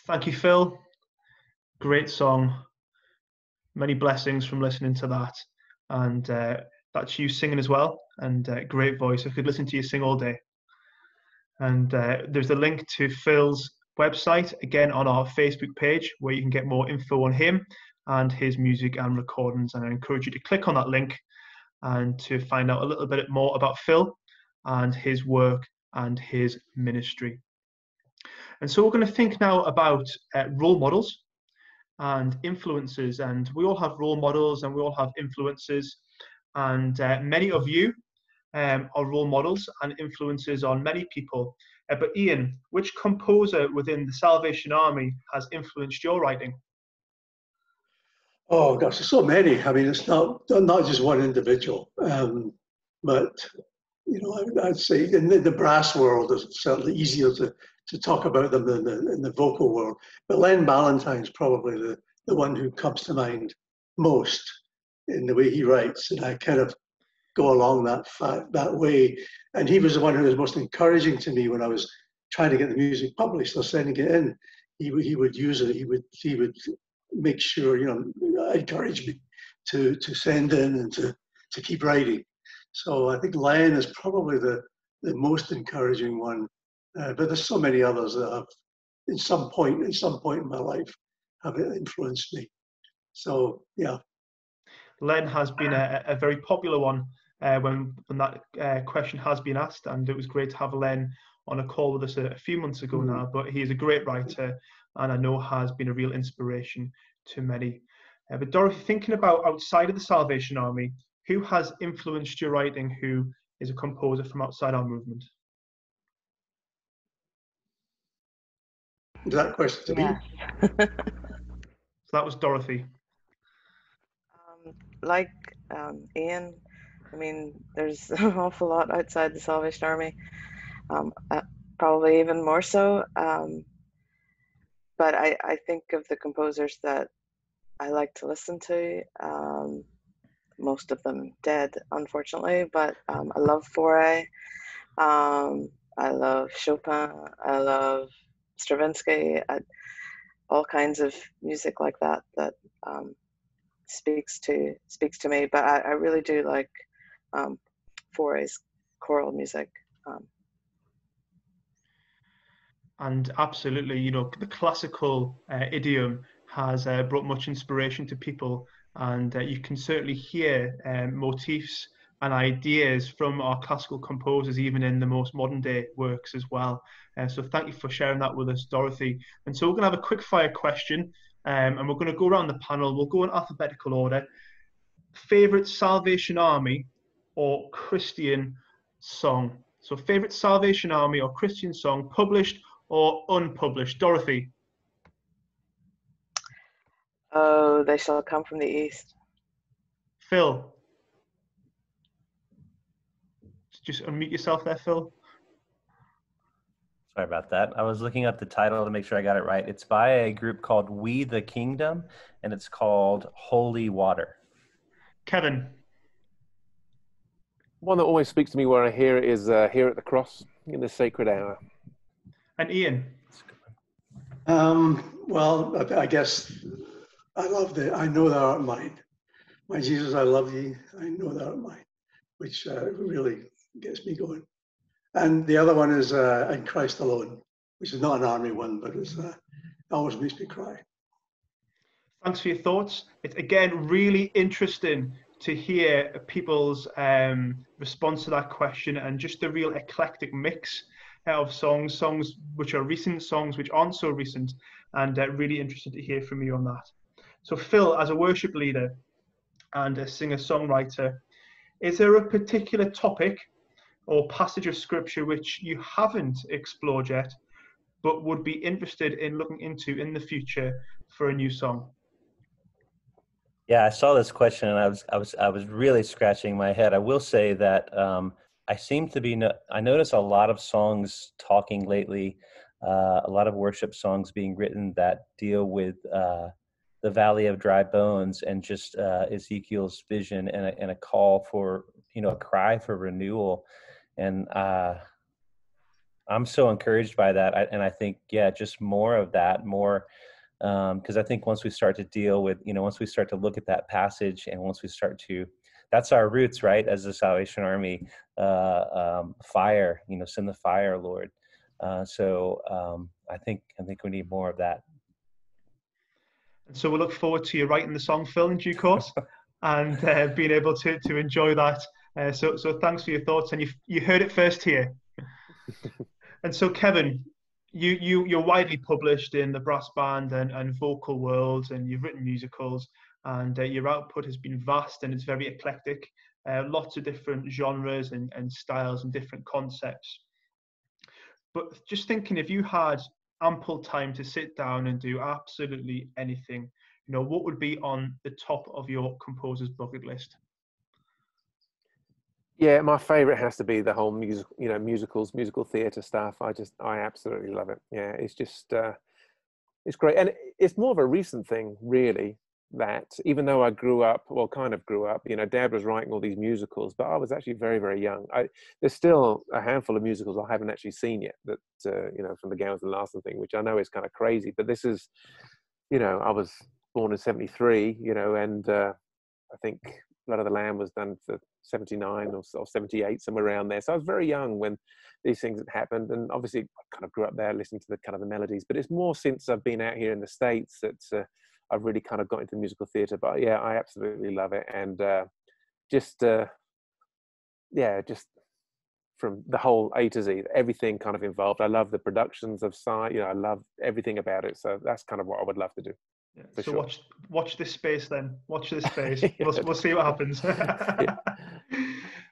Thank you, Phil. Great song. Many blessings from listening to that. And that's you singing as well. And great voice. I could listen to you sing all day. And there's a link to Phil's website, again, on our Facebook page, where you can get more info on him and his music and recordings. And I encourage you to click on that link and to find out a little bit more about Phil and his work and his ministry. And so we're going to think now about role models and influences. And we all have role models and we all have influences. And many of you are role models and influences on many people. But Ian, which composer within the Salvation Army has influenced your writing? Oh gosh, there's so many. I mean, it's not just one individual, but you know, I'd say in the brass world, it's certainly easier to talk about them than in the vocal world. But Len Ballantyne's probably the one who comes to mind most in the way he writes, and I kind of go along that way. And he was the one who was most encouraging to me when I was trying to get the music published or sending it in. He would use it. He would make sure, you know, encourage me to send in and to keep writing. So I think Len is probably the most encouraging one. But there's so many others that have, in some point in my life, have influenced me. So yeah. Len has been a very popular one when that question has been asked, and it was great to have Len on a call with us a few months ago now. But he is a great writer, and I know has been a real inspiration to many. But Dorothy, thinking about outside of the Salvation Army, who has influenced your writing? Who is a composer from outside our movement? Is that question to me? Yeah. So that was Dorothy. Like Ian, I mean, there's an awful lot outside the Salvation Army, probably even more so. But I think of the composers that I like to listen to, most of them dead, unfortunately, but I love Fauré, I love Chopin, I love Stravinsky, all kinds of music like that speaks to me. But I really do like Fauré's choral music. And absolutely, you know, the classical idiom has brought much inspiration to people, and you can certainly hear motifs and ideas from our classical composers, even in the most modern day works as well. So thank you for sharing that with us, Dorothy. And so we're going to have a quick fire question, and we're going to go around the panel. We'll go in alphabetical order. Favorite Salvation Army or Christian song? So favorite Salvation Army or Christian song, published or unpublished? Dorothy? Oh, They Shall Come from the East. Phil? Just unmute yourself there, Phil. Sorry about that. I was looking up the title to make sure I got it right. It's by a group called We the Kingdom, and it's called Holy Water. Kevin? One that always speaks to me where I hear it is Here at the Cross in the Sacred Hour. And Ian? Well, I guess I love I know thou art mine. My Jesus, I love thee. I know thou art mine, which really gets me going. And the other one is In Christ Alone, which is not an army one, but it always makes me cry. Thanks for your thoughts. It's, again, really interesting to hear people's response to that question, and just the real eclectic mix of songs which are recent, songs which aren't so recent, and really interested to hear from you on that. So Phil, as a worship leader and a singer-songwriter, is there a particular topic or passage of scripture which you haven't explored yet, but would be interested in looking into in the future for a new song? Yeah, I saw this question and I was really scratching my head. I will say that I seem to be I notice a lot of songs talking lately, a lot of worship songs being written that deal with the valley of dry bones and just Ezekiel's vision and a call for, you know, a cry for renewal. And I'm so encouraged by that. And I think, yeah, just more of that, more, because I think once we start to deal with, once we start to look at that passage, and once we start to, that's our roots, right? As the Salvation Army, fire, send the fire, Lord. I think we need more of that. And so we'll look forward to you writing the song, Phil, in due course, and being able to enjoy that. So thanks for your thoughts, and you heard it first here. And so, Kevin, you're widely published in the brass band and vocal worlds, and you've written musicals, and your output has been vast and it's very eclectic. Lots of different genres and styles and different concepts. But just thinking, if you had ample time to sit down and do absolutely anything, what would be on the top of your composer's bucket list? Yeah, my favorite has to be the whole musicals, musical theatre stuff. I absolutely love it. Yeah, it's just, it's great. And it's more of a recent thing, really, that even though I kind of grew up, Dad was writing all these musicals, but I was actually very, very young. There's still a handful of musicals I haven't actually seen yet, that, from the Gowans and Larsson thing, which I know is kind of crazy, but this is, I was born in 73, and I think Blood of the Lamb was done for 79 or 78, somewhere around there. So I was very young when these things had happened, and obviously I kind of grew up there listening to the kind of the melodies. But it's more since I've been out here in the States that I've really kind of got into musical theatre. But yeah, I absolutely love it, and just from the whole A to Z, everything kind of involved. I love the productions of site. I love everything about it. So that's kind of what I would love to do. Yeah. So sure. watch this space then. Watch this space. We'll see what happens. Yeah.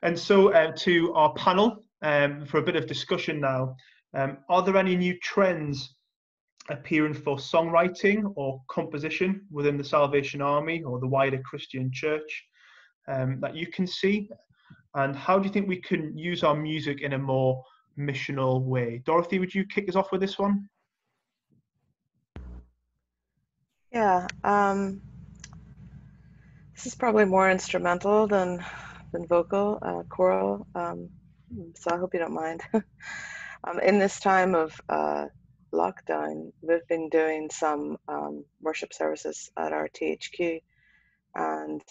And so to our panel, for a bit of discussion now, are there any new trends appearing for songwriting or composition within the Salvation Army or the wider Christian church that you can see? And how do you think we can use our music in a more missional way? Dorothy, would you kick us off with this one? Yeah, this is probably more instrumental than vocal, choral, so I hope you don't mind. In this time of lockdown, we've been doing some worship services at our THQ, and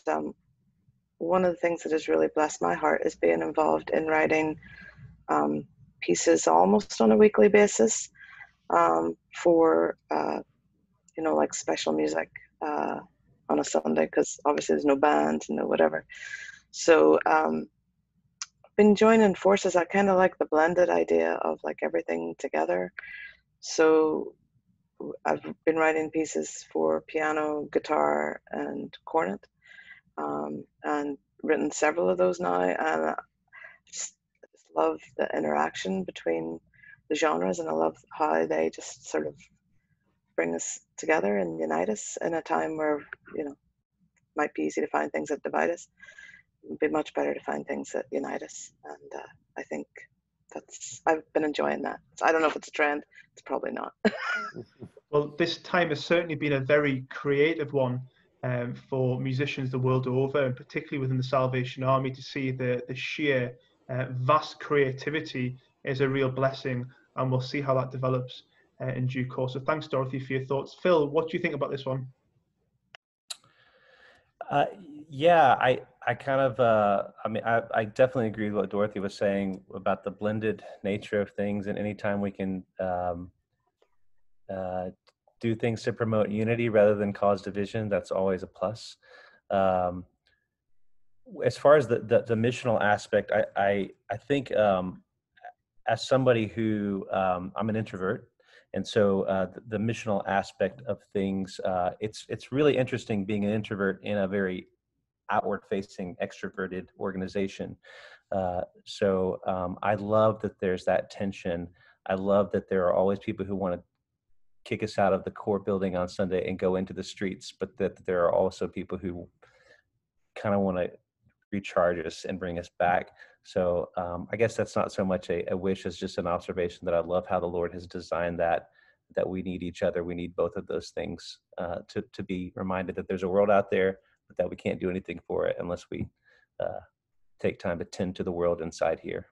one of the things that has really blessed my heart is being involved in writing pieces almost on a weekly basis for like special music on a Sunday, because obviously there's no band, no whatever. So I've been joining forces. I kind of like the blended idea of like everything together. So I've been writing pieces for piano, guitar, and cornet, and written several of those now. And I just love the interaction between the genres, and I love how they just sort of bring us together and unite us in a time where it might be easy to find things that divide us. It'd be much better to find things that unite us, and I think I've been enjoying that. So I don't know if it's a trend. It's probably not. Well, this time has certainly been a very creative one for musicians the world over, and particularly within the Salvation Army. To see the sheer vast creativity is a real blessing, and we'll see how that develops in due course. So thanks, Dorothy, for your thoughts. Phil, what do you think about this one? Yeah, I kind of, I definitely agree with what Dorothy was saying about the blended nature of things, and anytime we can do things to promote unity rather than cause division, that's always a plus. As far as the missional aspect, I think as somebody who, I'm an introvert, and so the missional aspect of things, it's really interesting being an introvert in a very outward-facing, extroverted organization. So I love that there's that tension. I love that there are always people who want to kick us out of the core building on Sunday and go into the streets, but that there are also people who kind of want to recharge us and bring us back. So I guess that's not so much a wish as just an observation that I love how the Lord has designed that we need each other. We need both of those things to be reminded that there's a world out there, but that we can't do anything for it unless we take time to tend to the world inside here.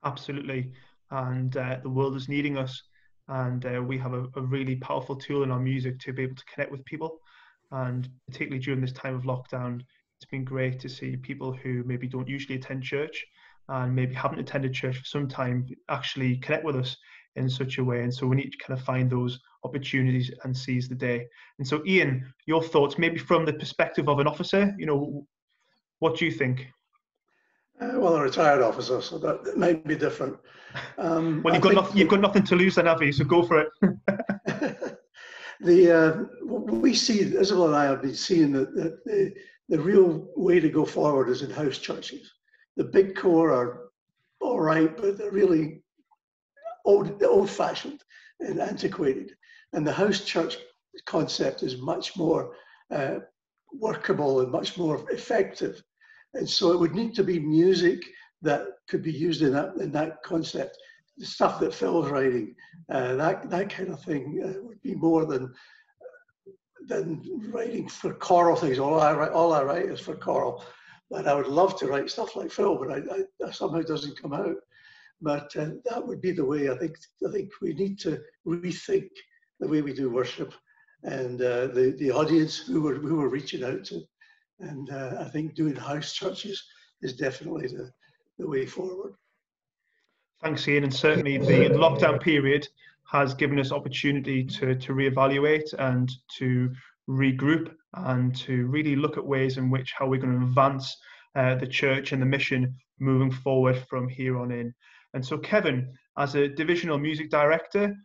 Absolutely. and the world is needing us. And we have a really powerful tool in our music to be able to connect with people. And particularly during this time of lockdown, it's been great to see people who maybe don't usually attend church and maybe haven't attended church for some time actually connect with us in such a way. And so we need to kind of find those opportunities and seize the day. And so, Ian, your thoughts, maybe from the perspective of an officer, what do you think? Well, a retired officer, so that might be different. Well, you've got nothing to lose then, have you? So go for it. We see, Isabel and I have been seeing that the real way to go forward is in house churches. The big core are all right, but they're really old-fashioned and antiquated. And the house church concept is much more workable and much more effective. And so it would need to be music that could be used in that concept. The stuff that Phil's writing, that kind of thing would be more than writing for choral things. All I write is for choral. But I would love to write stuff like Phil, but I somehow doesn't come out. But that would be the way. I think we need to rethink the way we do worship and the audience who we're reaching out to. And I think doing house churches is definitely the way forward. Thanks, Ian. And certainly the lockdown period has given us opportunity to reevaluate and to regroup and to really look at ways in which how we're going to advance the church and the mission moving forward from here on in. And so, Kevin, as a divisional music director,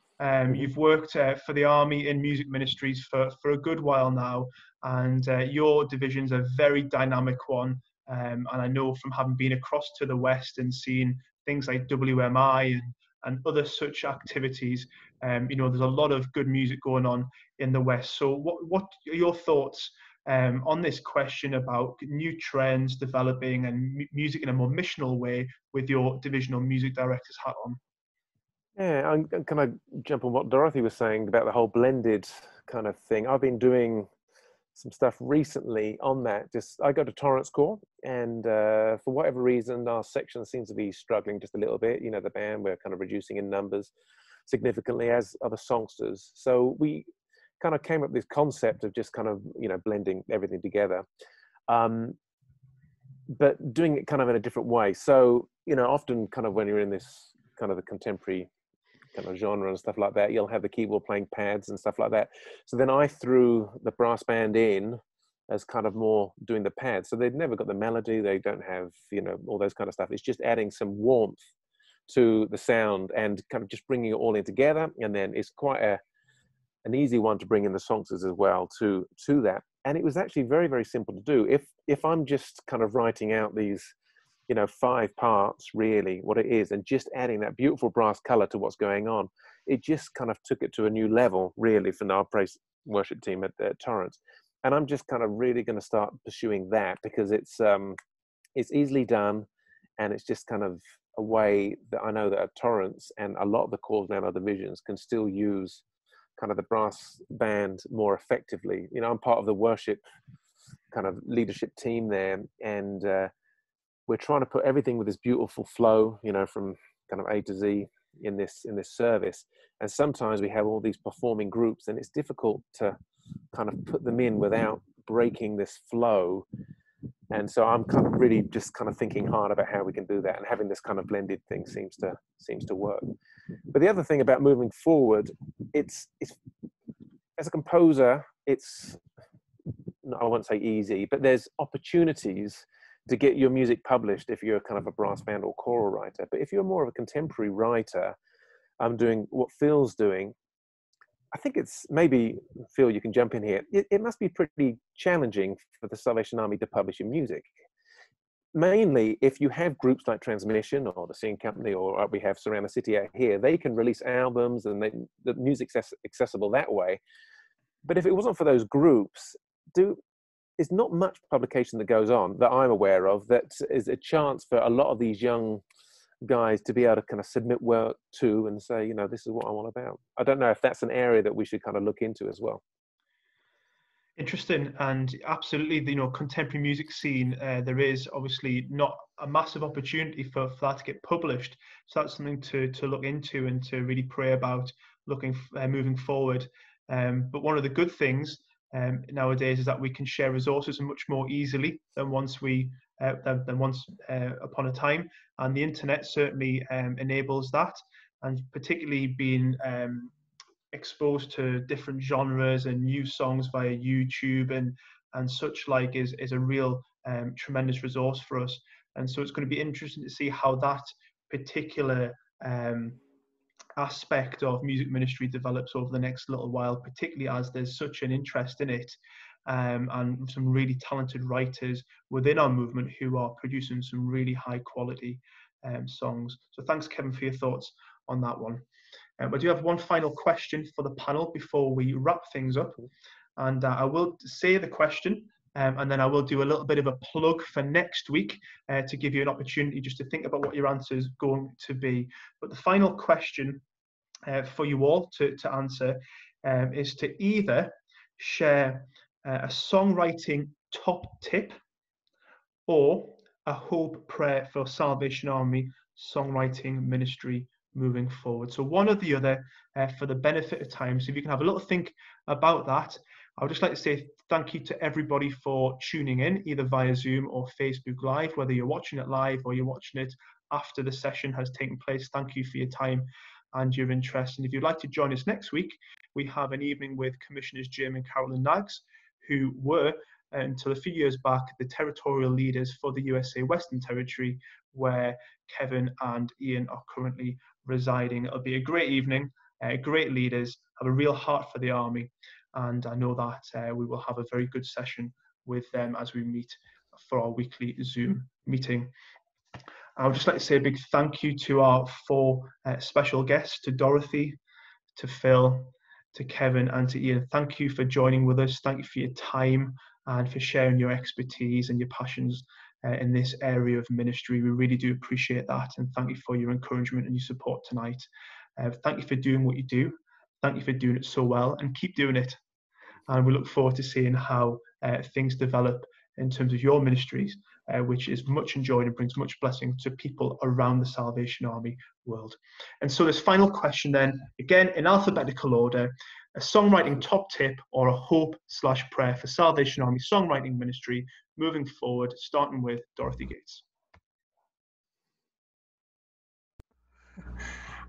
you've worked for the Army in music ministries for a good while now, and your division's a very dynamic one. And I know from having been across to the West and seeing things like WMI and other such activities, there's a lot of good music going on in the West. So what are your thoughts on this question about new trends developing and music in a more missional way with your divisional music director's hat on? Yeah, can I jump on what Dorothy was saying about the whole blended kind of thing? I've been doing some stuff recently on that. I go to Torrance Corps, and for whatever reason, our section seems to be struggling just a little bit. The band, we're kind of reducing in numbers significantly, as other songsters. So we kind of came up with this concept of just kind of, blending everything together, but doing it kind of in a different way. So, often kind of when you're in this kind of the contemporary kind of genre and stuff like that, you'll have the keyboard playing pads and stuff like that. So then I threw the brass band in as kind of more doing the pads. So they've never got the melody. They don't have, all those kind of stuff. It's just adding some warmth to the sound and kind of just bringing it all in together. And then it's quite an easy one to bring in the songsters as well to that. And it was actually very, very simple to do. If I'm just kind of writing out these 5 parts, really what it is, and just adding that beautiful brass color to what's going on, it just kind of took it to a new level, really, for our praise worship team at Torrance. And I'm just kind of really going to start pursuing that, because it's easily done, and it's just kind of a way that I know that at Torrance and a lot of the corps and other divisions can still use kind of the brass band more effectively. I'm part of the worship kind of leadership team there, and we're trying to put everything with this beautiful flow, from kind of A to Z in this service. And sometimes we have all these performing groups, and it's difficult to kind of put them in without breaking this flow. And so I'm kind of really just kind of thinking hard about how we can do that, and having this kind of blended thing seems to work. But the other thing about moving forward, it's as a composer, I won't say easy, but there's opportunities to get your music published if you're kind of a brass band or choral writer. But if you're more of a contemporary writer, doing what Phil's doing, I think it's, maybe, Phil, you can jump in here. It must be pretty challenging for the Salvation Army to publish your music. Mainly, if you have groups like Transmission or the Singing Company, or we have Surround the City out here, they can release albums and the music's accessible that way. But if it wasn't for those groups, there's not much publication that goes on that I'm aware of that is a chance for a lot of these young guys to be able to kind of submit work to and say, this is what I want about. I don't know if that's an area that we should kind of look into as well. Interesting, and absolutely, you know, contemporary music scene, there is obviously not a massive opportunity for that to get published. So that's something to look into and to really pray about moving forward. But one of the good things nowadays is that we can share resources much more easily than once upon a time, and the internet certainly enables that, and particularly being exposed to different genres and new songs via YouTube and such like is a real tremendous resource for us. And so it's going to be interesting to see how that particular aspect of music ministry develops over the next little while, particularly as there's such an interest in it, and some really talented writers within our movement who are producing some really high quality songs. So thanks, Kevin, for your thoughts on that one. I do have one final question for the panel before we wrap things up. And I will say the question, and then I will do a little bit of a plug for next week to give you an opportunity just to think about what your answer is going to be. But the final question for you all to answer is to either share a songwriting top tip or a hope prayer for Salvation Army songwriting ministry moving forward. So one or the other for the benefit of time. So if you can have a little think about that. I would just like to say thank you to everybody for tuning in, either via Zoom or Facebook Live, whether you're watching it live or you're watching it after the session has taken place. Thank you for your time and your interest. And if you'd like to join us next week, we have an evening with Commissioners Jim and Carolyn Naggs, who were, until a few years back, the territorial leaders for the USA Western Territory, where Kevin and Ian are currently residing. It'll be a great evening, great leaders, have a real heart for the army, and I know that we will have a very good session with them as we meet for our weekly Zoom meeting. I would just like to say a big thank you to our four special guests, to Dorothy, to Phil, to Kevin, and to Ian. Thank you for joining with us. Thank you for your time and for sharing your expertise and your passions in this area of ministry. We really do appreciate that, and thank you for your encouragement and your support tonight. Thank you for doing what you do. Thank you for doing it so well, and keep doing it. And we look forward to seeing how things develop in terms of your ministries, which is much enjoyed and brings much blessing to people around the Salvation Army world. And so this final question then, again in alphabetical order, a songwriting top tip or a hope/prayer for Salvation Army songwriting ministry moving forward, starting with Dorothy Gates.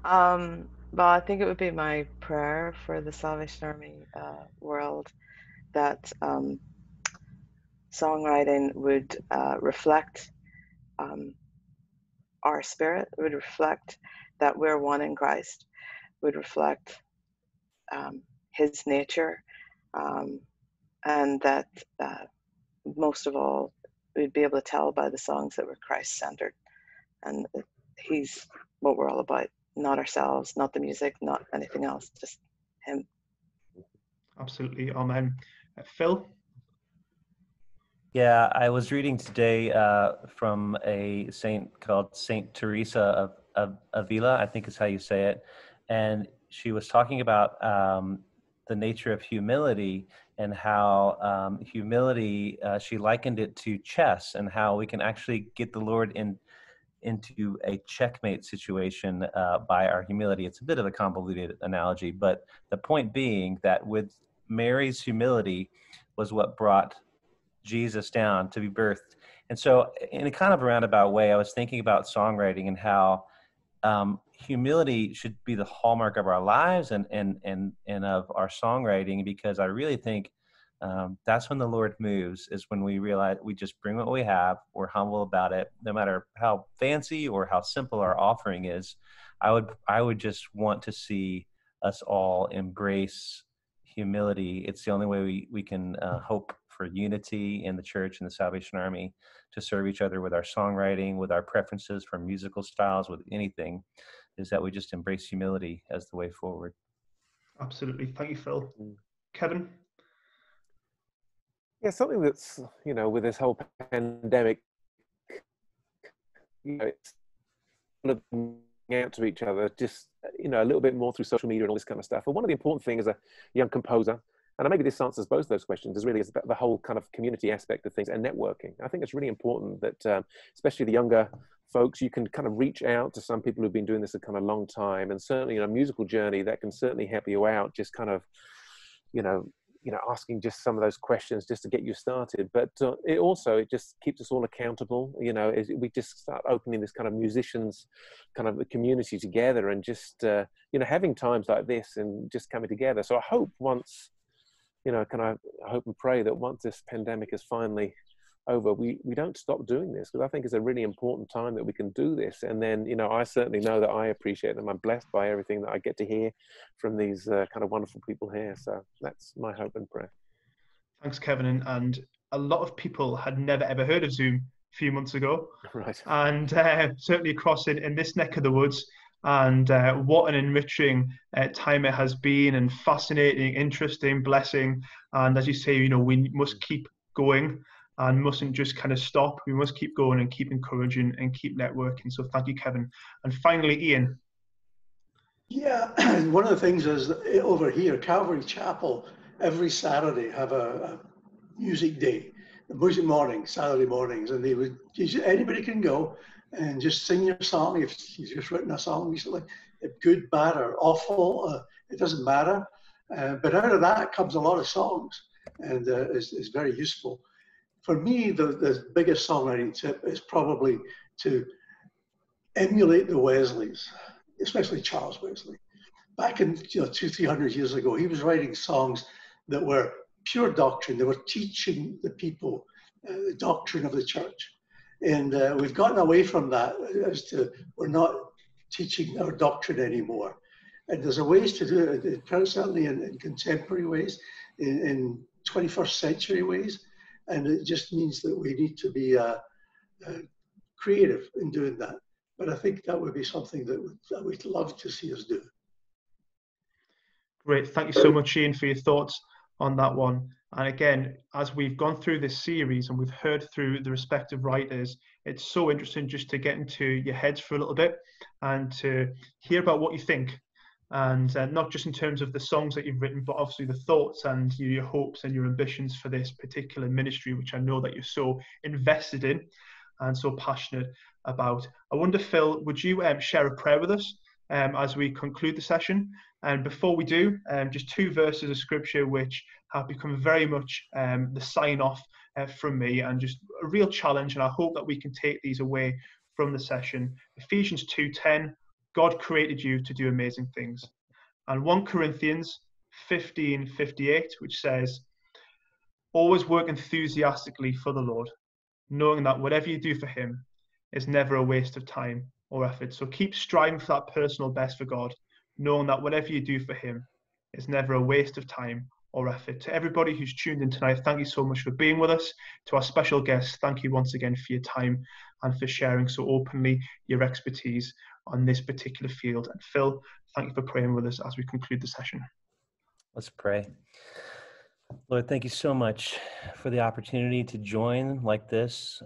Well, I think it would be my prayer for the Salvation Army world that songwriting would reflect our spirit, would reflect that we're one in Christ, would reflect his nature, and that most of all, we'd be able to tell by the songs that we're Christ-centered, and he's what we're all about. Not ourselves, not the music, not anything else, just him. Absolutely, amen. Phil? Yeah, I was reading today from a saint called Saint Teresa of Avila, I think is how you say it, and she was talking about the nature of humility and how humility, she likened it to chess and how we can actually get the Lord into a checkmate situation by our humility. It's a bit of a convoluted analogy, but the point being that with Mary's humility was what brought Jesus down to be birthed. And so in a kind of roundabout way, I was thinking about songwriting and how humility should be the hallmark of our lives and of our songwriting, because I really think that's when the Lord moves, is when we realize we just bring what we have, we're humble about it, no matter how fancy or how simple our offering is. I would just want to see us all embrace humility. It's the only way we can hope for unity in the church and the Salvation Army, to serve each other with our songwriting, with our preferences for musical styles, with anything, is that we just embrace humility as the way forward. Absolutely. Thank you, Phil. Kevin? Yeah, something that's, with this whole pandemic, it's looking out to each other, just, a little bit more through social media and all this kind of stuff. And one of the important things as a young composer, And maybe this answers both those questions. Is really about the whole kind of community aspect of things and networking. I think it's really important that, especially the younger folks, you can kind of reach out to some people who've been doing this a kind of long time, and certainly in a musical journey that can certainly help you out. Just kind of, asking just some of those questions just to get you started. But it just keeps us all accountable. We just start opening this kind of musicians kind of community together, and just having times like this and just coming together. So I hope once, I hope and pray that once this pandemic is finally over, we don't stop doing this, because I think it's a really important time that we can do this. And then, I certainly know that I appreciate them. I'm blessed by everything that I get to hear from these kind of wonderful people here. So that's my hope and prayer. Thanks, Kevin. And a lot of people had never ever heard of Zoom a few months ago. Right. And certainly across in this neck of the woods. And what an enriching time it has been, and fascinating, interesting, blessing. And as you say, we must keep going and mustn't just kind of stop. We must keep going and keep encouraging and keep networking. So thank you, Kevin. And finally, Ian. Yeah, one of the things is that over here, Calvary Chapel, every Saturday have a music day, the music morning, Saturday mornings, and anybody can go and just sing your song. If you've just written a song recently, good, bad, or awful, it doesn't matter. But out of that comes a lot of songs, and it's very useful. For me, the biggest songwriting tip is probably to emulate the Wesleys, especially Charles Wesley. Back in 200-300 years ago, he was writing songs that were pure doctrine. They were teaching the people the doctrine of the church. And we've gotten away from that as to we're not teaching our doctrine anymore. And there's a ways to do it, certainly in contemporary ways, in 21st century ways. And it just means that we need to be creative in doing that. But I think that would be something that we'd love to see us do. Great. Thank you so much, Ian, for your thoughts on that one. And again, as we've gone through this series and we've heard through the respective writers, it's so interesting just to get into your heads for a little bit and to hear about what you think. And not just in terms of the songs that you've written, but obviously the thoughts and your hopes and your ambitions for this particular ministry, which I know that you're so invested in and so passionate about. I wonder, Phil, would you share a prayer with us as we conclude the session? And before we do, just 2 verses of scripture which have become very much the sign off from me, and just a real challenge, and I hope that we can take these away from the session. Ephesians 2:10, God created you to do amazing things. And 1 Corinthians 15:58, which says, always work enthusiastically for the Lord, knowing that whatever you do for him is never a waste of time or effort. So keep striving for that personal best for God, knowing that whatever you do for him is never a waste of time or effort. To everybody who's tuned in tonight, thank you so much for being with us. To our special guests, thank you once again for your time and for sharing so openly your expertise on this particular field. And Phil, thank you for praying with us as we conclude the session. Let's pray. Lord, thank you so much for the opportunity to join like this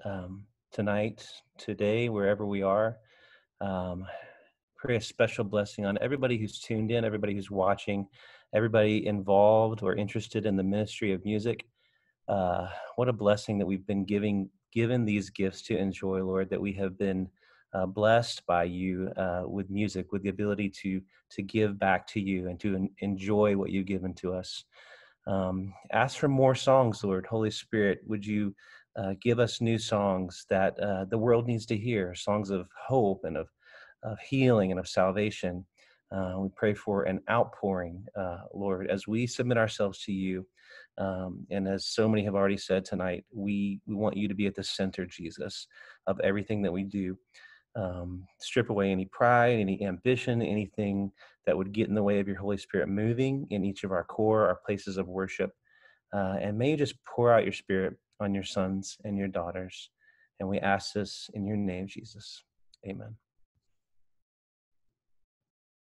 tonight, today, wherever we are. Pray a special blessing on everybody who's tuned in, everybody who's watching, everybody involved or interested in the ministry of music. What a blessing that we've been given these gifts to enjoy, Lord, that we have been blessed by you with music, with the ability to give back to you and to enjoy what you've given to us. Ask for more songs, Lord. Holy Spirit, would you give us new songs that the world needs to hear, songs of hope and of healing and of salvation. We pray for an outpouring, Lord, as we submit ourselves to you. And as so many have already said tonight, we want you to be at the center, Jesus, of everything that we do. Strip away any pride, any ambition, anything that would get in the way of your Holy Spirit moving in each of our core, our places of worship. And may you just pour out your Spirit on your sons and your daughters. And we ask this in your name, Jesus. Amen.